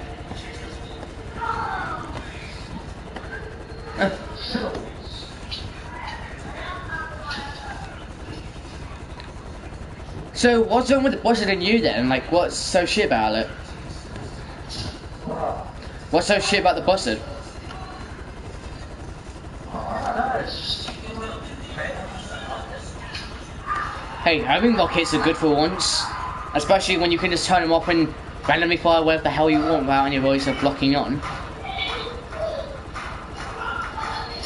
So what's wrong with the buzzard and you then? Like, what's so shit about it? What's so shit about the buzzard? Hey, having rockets are good for once. Especially when you can just turn them off and randomly fire wherever the hell you want without any voice of blocking on.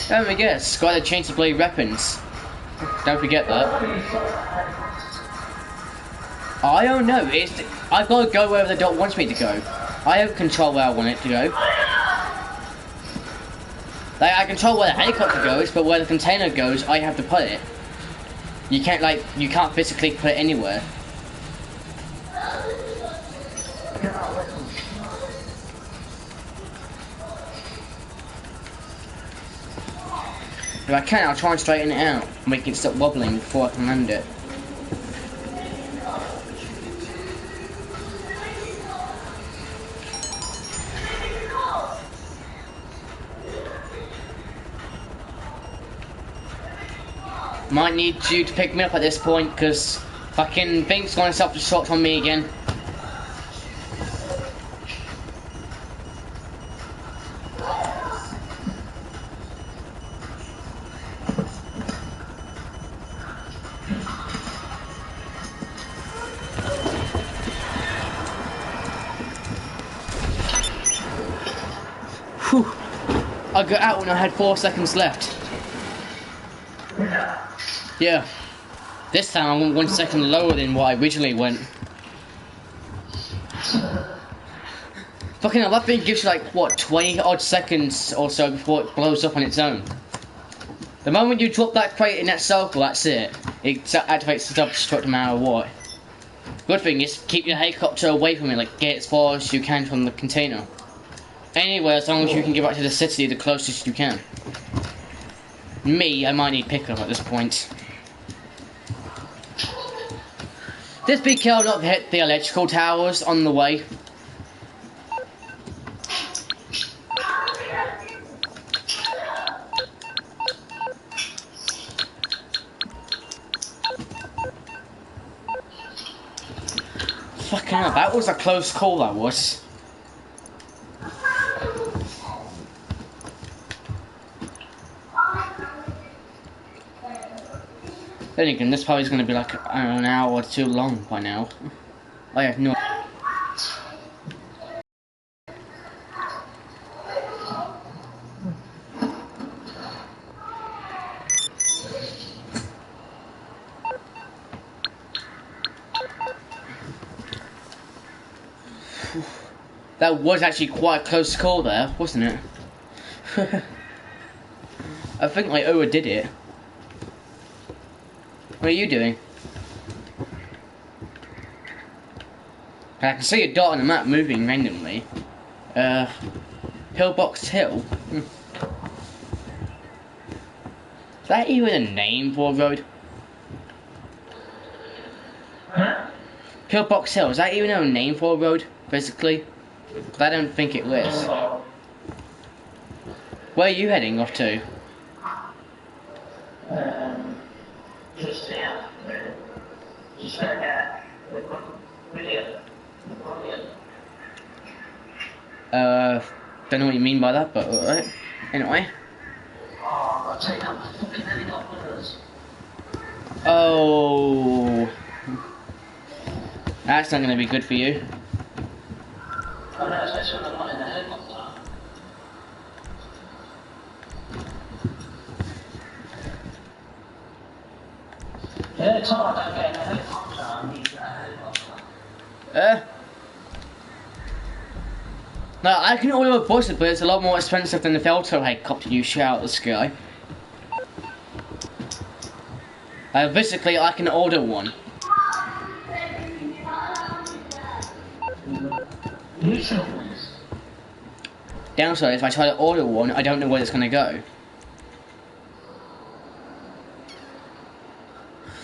Don't forget, it's got a change to blade weapons. Don't forget that. I don't know, I've got to go wherever the dot wants me to go. I don't control where I want it to go. Like, I control where the helicopter goes, but where the container goes, I have to put it. You can't physically put it anywhere. If I can, I'll try and straighten it out, make it stop wobbling before I can land it. Might need you to pick me up at this point, because fucking thing's gonna self-destruct on me again. Whew. I got out when I had 4 seconds left. Yeah. This time I went 1 second lower than what I originally went. Fucking hell, that thing gives you like, what, 20 odd seconds or so before it blows up on its own. The moment you drop that crate in that circle, that's it. It activates the self-destruct no matter what. Good thing is, keep your helicopter away from it, like get as far as you can from the container. Anyway, as long as you can get back to the city the closest you can. Me, I might need pickup at this point. Just be careful not to hit the electrical towers on the way. Fucking hell, that was a close call, that was. Then again, this probably is going to be like an hour or two long by now. I have no. That was actually quite a close call there, wasn't it? I think I overdid it. What are you doing? I can see a dot on the map moving randomly. Pillbox Hill. Is that even a name for a road? Huh? Pillbox Hill, is that even a name for a road, basically? Because I don't think it was. Where are you heading off to? Just here. Just don't know what you mean by that, but alright. Anyway. Oh, I'll take out the fucking helicopters. Oh. That's not going to be good for you. Oh no, that's when I'm not in the helicopter. Yeah, Tom, I don't get in the helicopter. I need that helicopter. No, I can order a bus, but it's a lot more expensive than the Velto helicopter you shoot out of the sky. Basically, I can order one. Downside, if I try to order one, I don't know where it's going to go.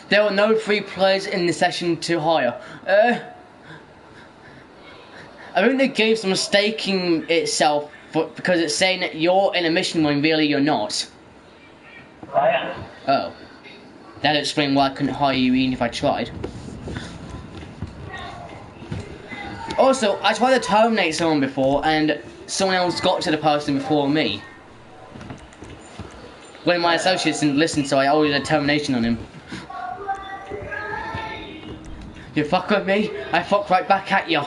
There were no free players in the session to hire. I think the game's mistaking itself because it's saying that you're in a mission when really you're not. I am. Oh. That'd explain why I couldn't hire you even if I tried. Also, I tried to terminate someone before and someone else got to the person before me. One of my associates didn't listen, so I ordered a termination on him. You fuck with me, I fuck right back at you.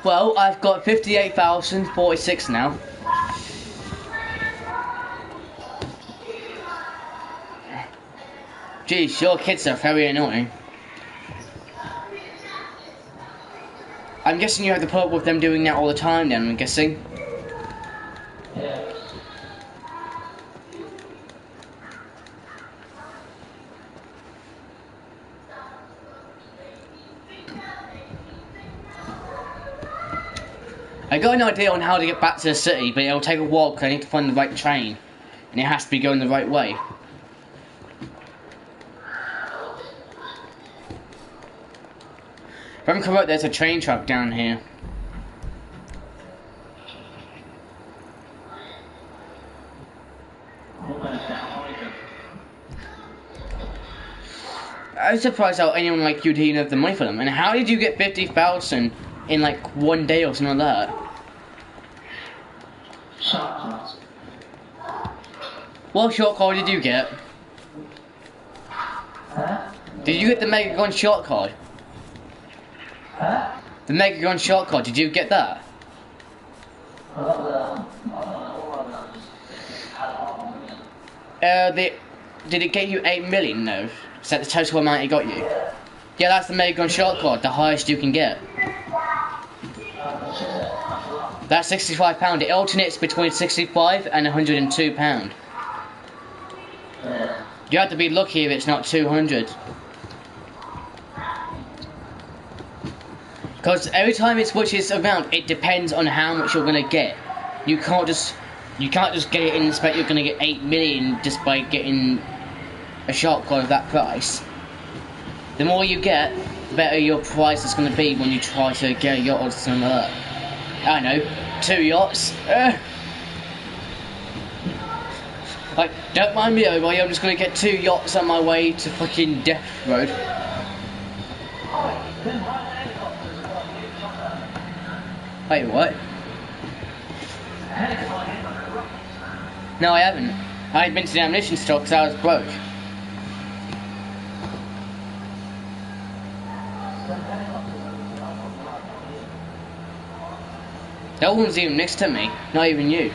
Well, I've got 58,046 now. Geez, your kids are very annoying. I'm guessing you have to put up with them doing that all the time then, I'm guessing. Yeah. I got an idea on how to get back to the city, but it'll take a while because I need to find the right train. And it has to be going the right way. If I'm correct, there's a train track down here. I'm surprised how anyone like you didn't have the money for them. And how did you get 50,000 in like one day or something like that? Shortcuts. What short card did you get? Huh? Did you get the Megagon short card? Huh? The Megagon short card, did you get that? I got Did it get you 8 million though? Is that the total amount it got you? Yeah, that's the Megagon short card, the highest you can get. That's £65. It alternates between £65 and £102. You have to be lucky if it's not 200. Because every time it switches around, it depends on how much you're gonna get. You can't just get it and expect you're gonna get 8 million just by getting a short card of that price. The more you get, the better your price is gonna be when you try to get a yacht or something like that. I know, 2 yachts. Like, don't mind me, everybody, I'm just gonna get 2 yachts on my way to fucking Death Road. Wait, what? No, I haven't. I ain't been to the ammunition store because I was broke. That one's even next to me, not even you.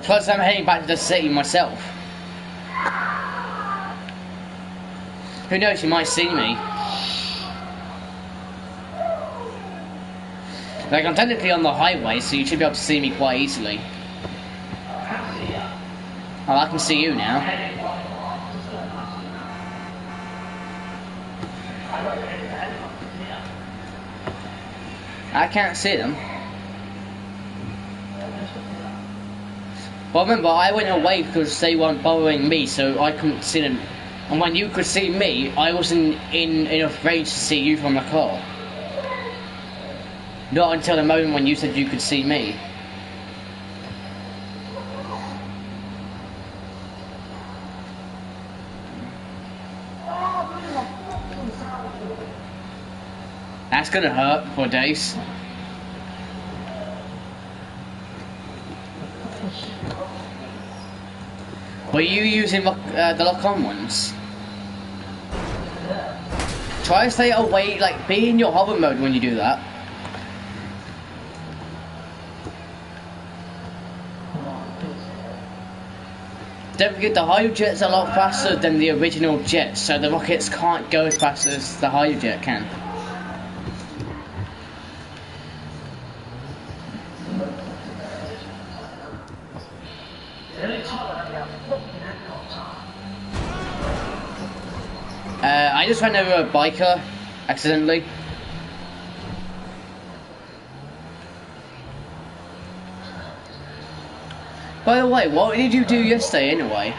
Plus, I'm heading back to the city myself. Who knows, you might see me. Like, I'm technically on the highway, so you should be able to see me quite easily. Oh, I can see you now. I can't see them. Well, remember, I went away because they weren't bothering me, so I couldn't see them. And when you could see me, I wasn't in enough range to see you from the car. Not until the moment when you said you could see me. That's gonna hurt for days. Were you using the lock-on ones? Try to stay away, like, be in your hover mode when you do that. Don't forget, the hydrojet's a lot faster than the original jet, so the rockets can't go as fast as the hydrojet can. I just ran over a biker accidentally. By the way, what did you do yesterday anyway?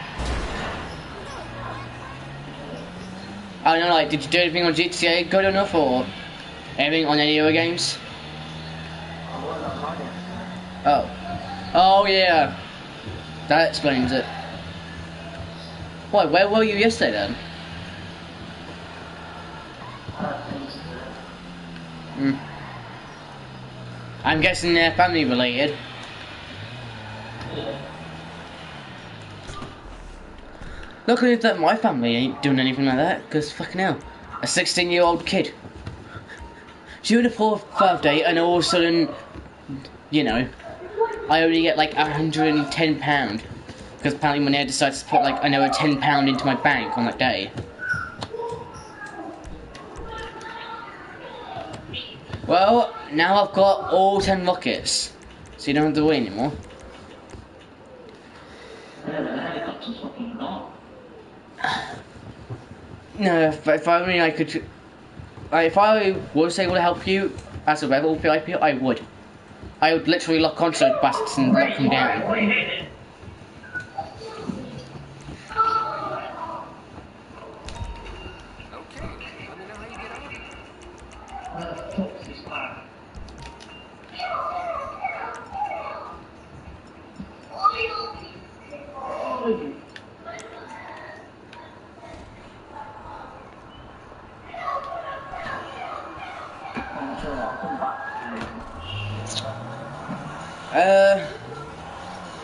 I don't know, like, did you do anything on GTA good enough, or anything on any other games? Oh. Oh yeah. That explains it. Why, where were you yesterday then? I'm guessing they're family related. Luckily that my family ain't doing anything like that, because fucking hell, a 16-year-old kid. During the 4th birthday, and all of a sudden, you know, I only get like £110. Because apparently my dad decides to put like another £10 into my bank on that day. Well, now I've got all 10 rockets, so you don't have to worry anymore. No, but if only I could... if I was able to help you as a rebel VIP, I would. I would literally lock onto those bastards and lock them down.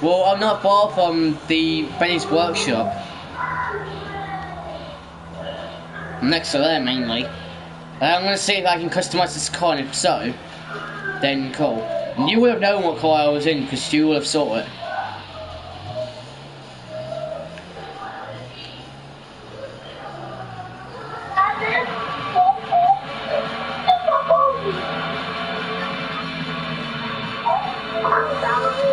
Well, I'm not far from the Benny's workshop. I'm next to there mainly. I'm gonna see if I can customize this car, and if so, then cool. And you would have known what car I was in, because you would have saw it.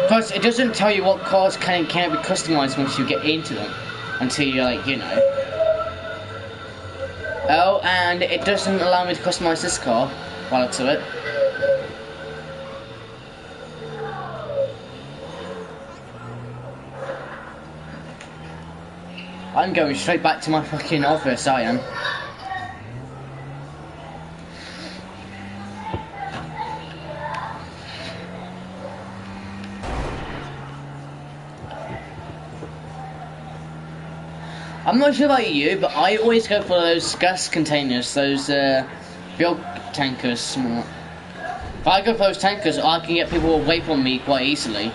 Plus, it doesn't tell you what cars can and can't be customized once you get into them, until you're like, you know. Oh, and it doesn't allow me to customize this car, by the looks of it. I'm going straight back to my fucking office, I am. I'm not sure about you, but I always go for those gas containers, those fuel tankers. If I go for those tankers, I can get people away from me quite easily.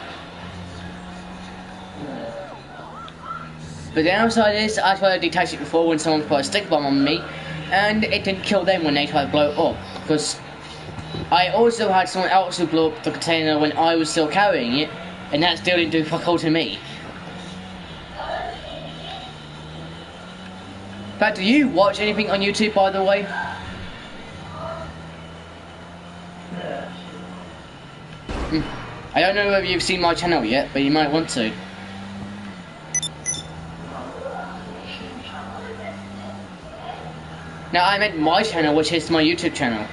But the downside is, I tried to detach it before when someone put a stick bomb on me, and it didn't kill them when they tried to blow it up. Because I also had someone else who blew up the container when I was still carrying it, and that still didn't do fuck all to me. But do you watch anything on YouTube, by the way? I don't know whether you've seen my channel yet, but you might want to. No, I meant my channel, which is my YouTube channel.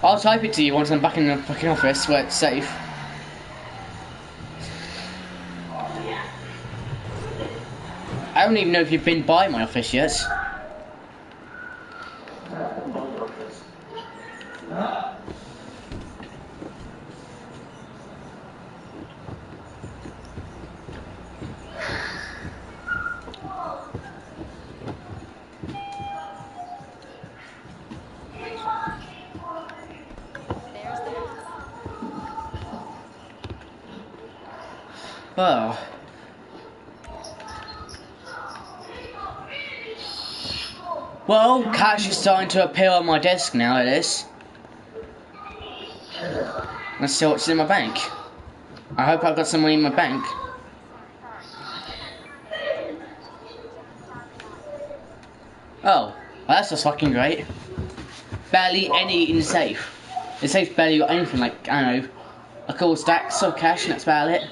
I'll type it to you once I'm back in the fucking office where it's safe. I don't even know if you've been by my office yet. Well, cash is starting to appear on my desk now, it is. Let's see what's in my bank. I hope I've got some money in my bank. Oh, well, that's just fucking great. Barely any in the safe. The safe barely got anything, like, I don't know, a couple stacks of cash and that's about it.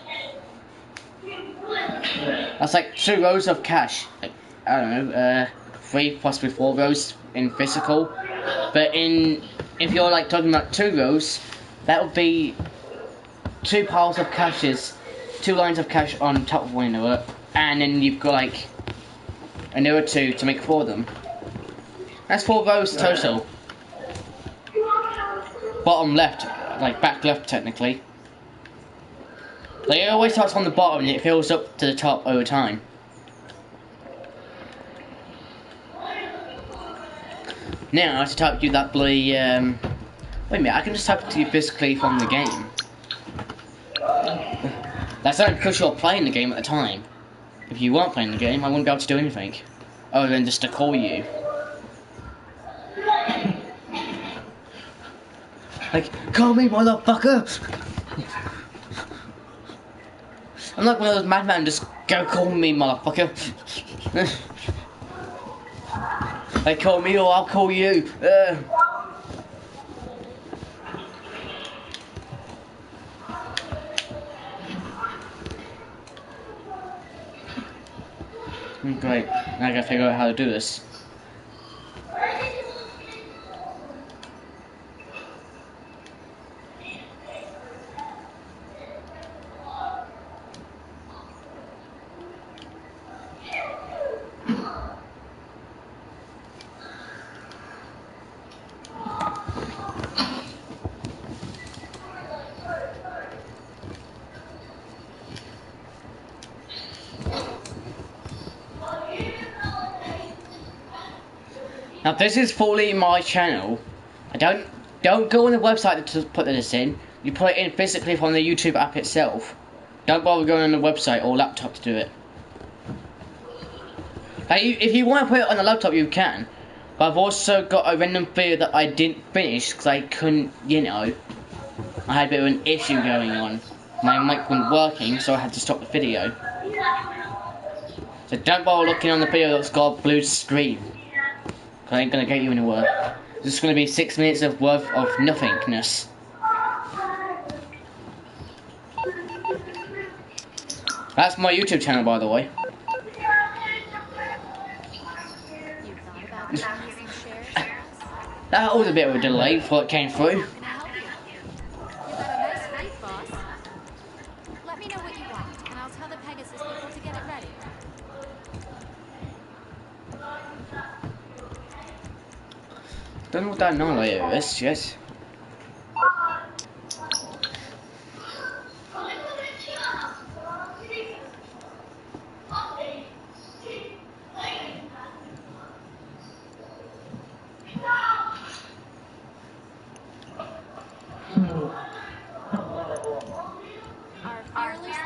That's like 2 rows of cash. Like, I don't know, 3, possibly 4 rows in physical. But if you're like talking about 2 rows, that would be 2 piles of cashes, 2 lines of cash on top of one another, and then you've got like another 2 to make 4 of them. That's 4 rows total. Bottom left, like back left technically. Like it always starts on the bottom and it fills up to the top over time. Now I have to type you that bloody wait a minute, I can just type it to you physically from the game. That's only because you're playing the game at the time. If you weren't playing the game, I wouldn't be able to do anything. Other than just to call you. Like, call me, motherfucker! I'm not one of those madmen, just go call me, motherfucker. They call me or I'll call you. Great, now I gotta figure out how to do this. Now this is fully my channel. Don't go on the website to put this in. You put it in physically from the YouTube app itself. Don't bother going on the website or laptop to do it. Like, if you want to put it on the laptop, you can. But I've also got a random video that I didn't finish because I couldn't, you know. I had a bit of an issue going on. My mic wasn't working, so I had to stop the video. So don't bother looking on the video that's got a blue screen. I ain't gonna get you anywhere. It's just gonna be 6 minutes of worth of nothingness. That's my YouTube channel, by the way. That was a bit of a delay before it came through. Let me know what you want, and I'll tell the Pegasus people to get it ready. Don't know what that annihilator is, yes.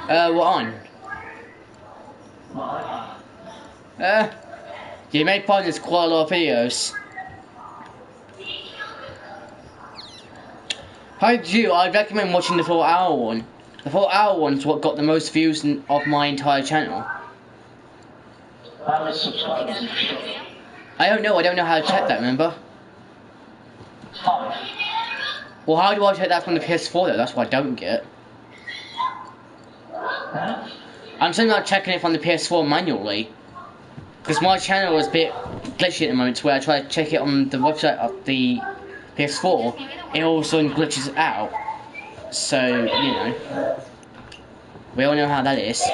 What on? You may find there's quite a lot of videos. I recommend watching the 4-hour one. The 4-hour one's what got the most views of my entire channel. I don't know how to check that, remember? Well, how do I check that from the ps4 though? That's what I don't get. I'm still not checking it from the ps4 manually. Because my channel is a bit glitchy at the moment, where I try to check it on the website of the ps4, it all of a sudden glitches out. So, you know, we all know how that is. So,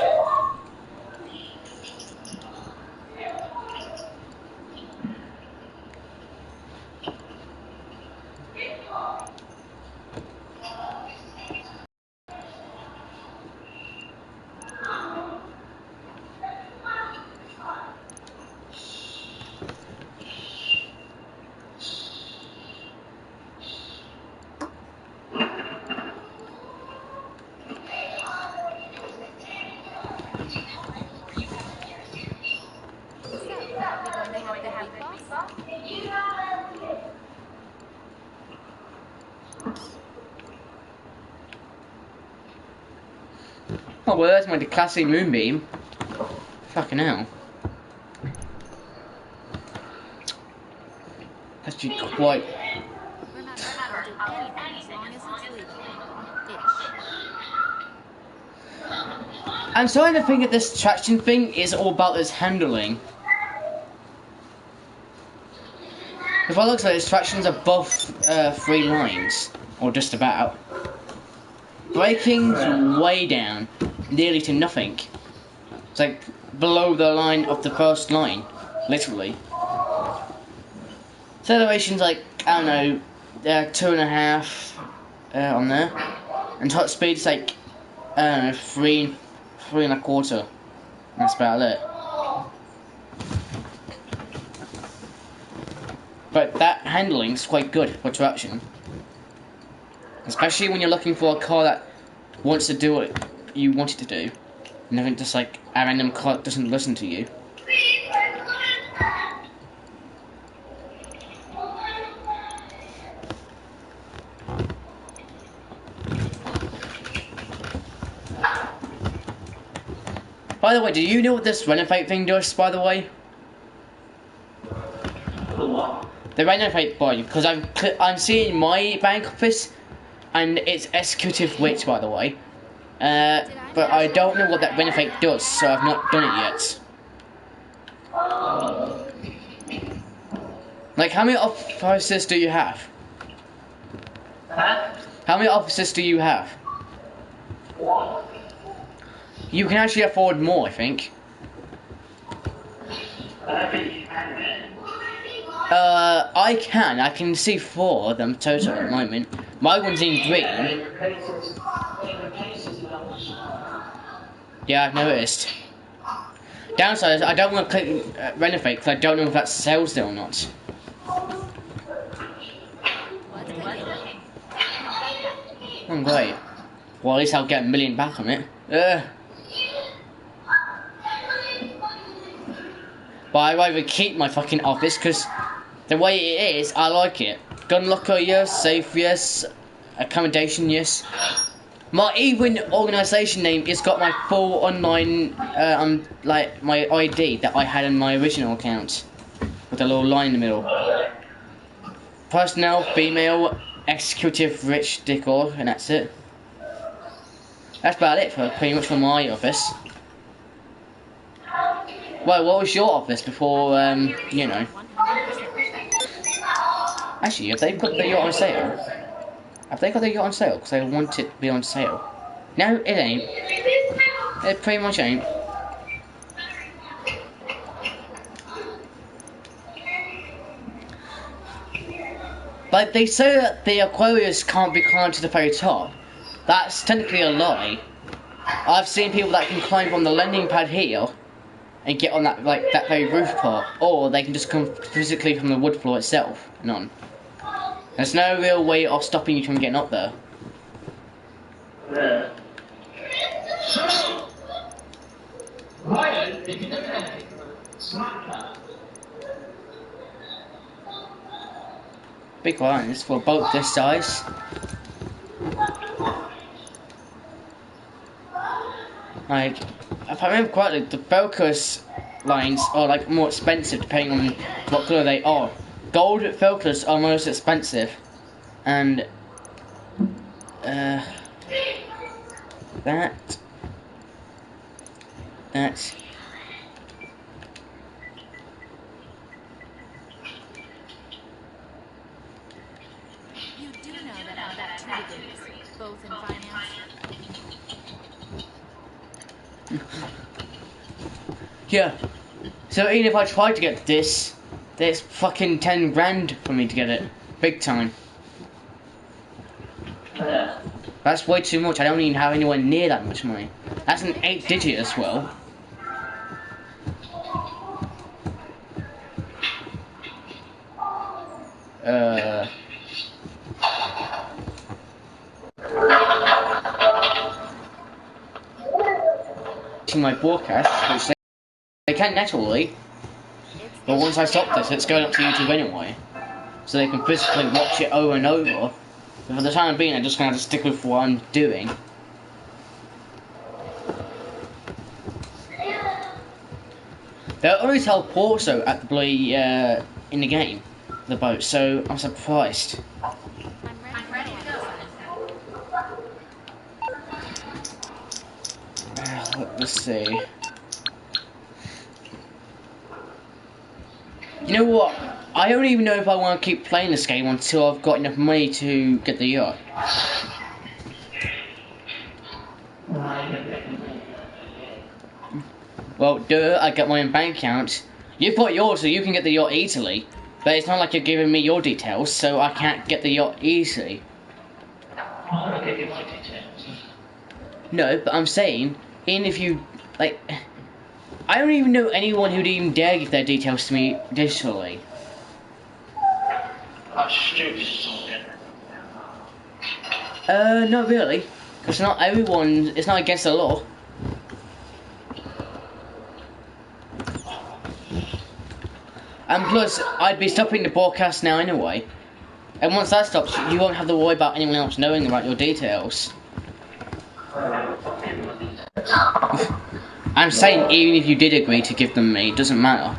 are we going to have a good week, boss? Oh well, that's my classic moonbeam. Fucking hell. That's actually quite... Remember, I'll do anything as long as it's legal. Ish. I'm starting to think that this traction thing is all about this handling. If I look at this, traction's above 3 lines, or just about. Braking's way down, nearly to nothing. It's like below the line of the first line, literally. Acceleration's like, I don't know, 2.5 on there. And top speed's like, I don't know, 3.25. That's about it. But that handling's quite good for traction. Especially when you're looking for a car that wants to do what you want it to do. Nothing just like a random car that doesn't listen to you. By the way, do you know what this renovate thing does, by the way? The renovate button, because I'm seeing my bank office, and it's executive wit, by the way. But I don't know what that renovate does, so I've not done it yet. Like, how many offices do you have? Huh? How many offices do you have? You can actually afford more, I think. I can see 4 of them total at the moment. My one's in green. Yeah, I've noticed. Downside is I don't want to click renovate because I don't know if that sells it or not. Oh, great. Well, at least I'll get $1 million back on it. But I'd rather keep my fucking office because the way it is, I like it. Gun locker, yes. Safe, yes. Accommodation, yes. My even organisation name has got my full online, like my ID that I had in my original account, with a little line in the middle. Personnel, female, executive, rich, decor, and that's it. That's about it for pretty much for my office. Well, what was your office before, you know? Actually, have they got the yacht on sale? Have they got the yacht on sale? Because I want it to be on sale. No, it ain't. It pretty much ain't. But they say that the Aquarius can't be climbed to the very top. That's technically a lie. I've seen people that can climb on the landing pad here and get on that, like, that very roof part, or they can just come physically from the wood floor itself and on. There's no real way of stopping you from getting up there. Big lines for a boat this size. Like, if I remember correctly, the Focus lines are like more expensive depending on what colour they are. Gold Focus are most expensive, and Yeah. So even if I tried to get this, there's fucking 10 grand for me to get it. Big time. Yeah. That's way too much. I don't even have anywhere near that much money. That's an 8-digit as well. My broadcast, which they can naturally, but once I stop this, it's going up to YouTube anyway, so they can physically watch it over and over. But for the time being, I'm just going to have to stick with what I'm doing. They always teleport also at the bloody in the game, the boat. So I'm surprised. I'm ready to go. Let's see. You know what? I don't even know if I want to keep playing this game until I've got enough money to get the yacht. Well, duh, I got my own bank account. You've got yours, so you can get the yacht easily. But it's not like you're giving me your details, so I can't get the yacht easily. No, but I'm saying, even if you, like, I don't even know anyone who'd even dare give their details to me digitally. Not really. Because not everyone, it's not against the law. And plus, I'd be stopping the broadcast now anyway. And once that stops, you won't have to worry about anyone else knowing about your details. I'm saying even if you did agree to give them me, it doesn't matter.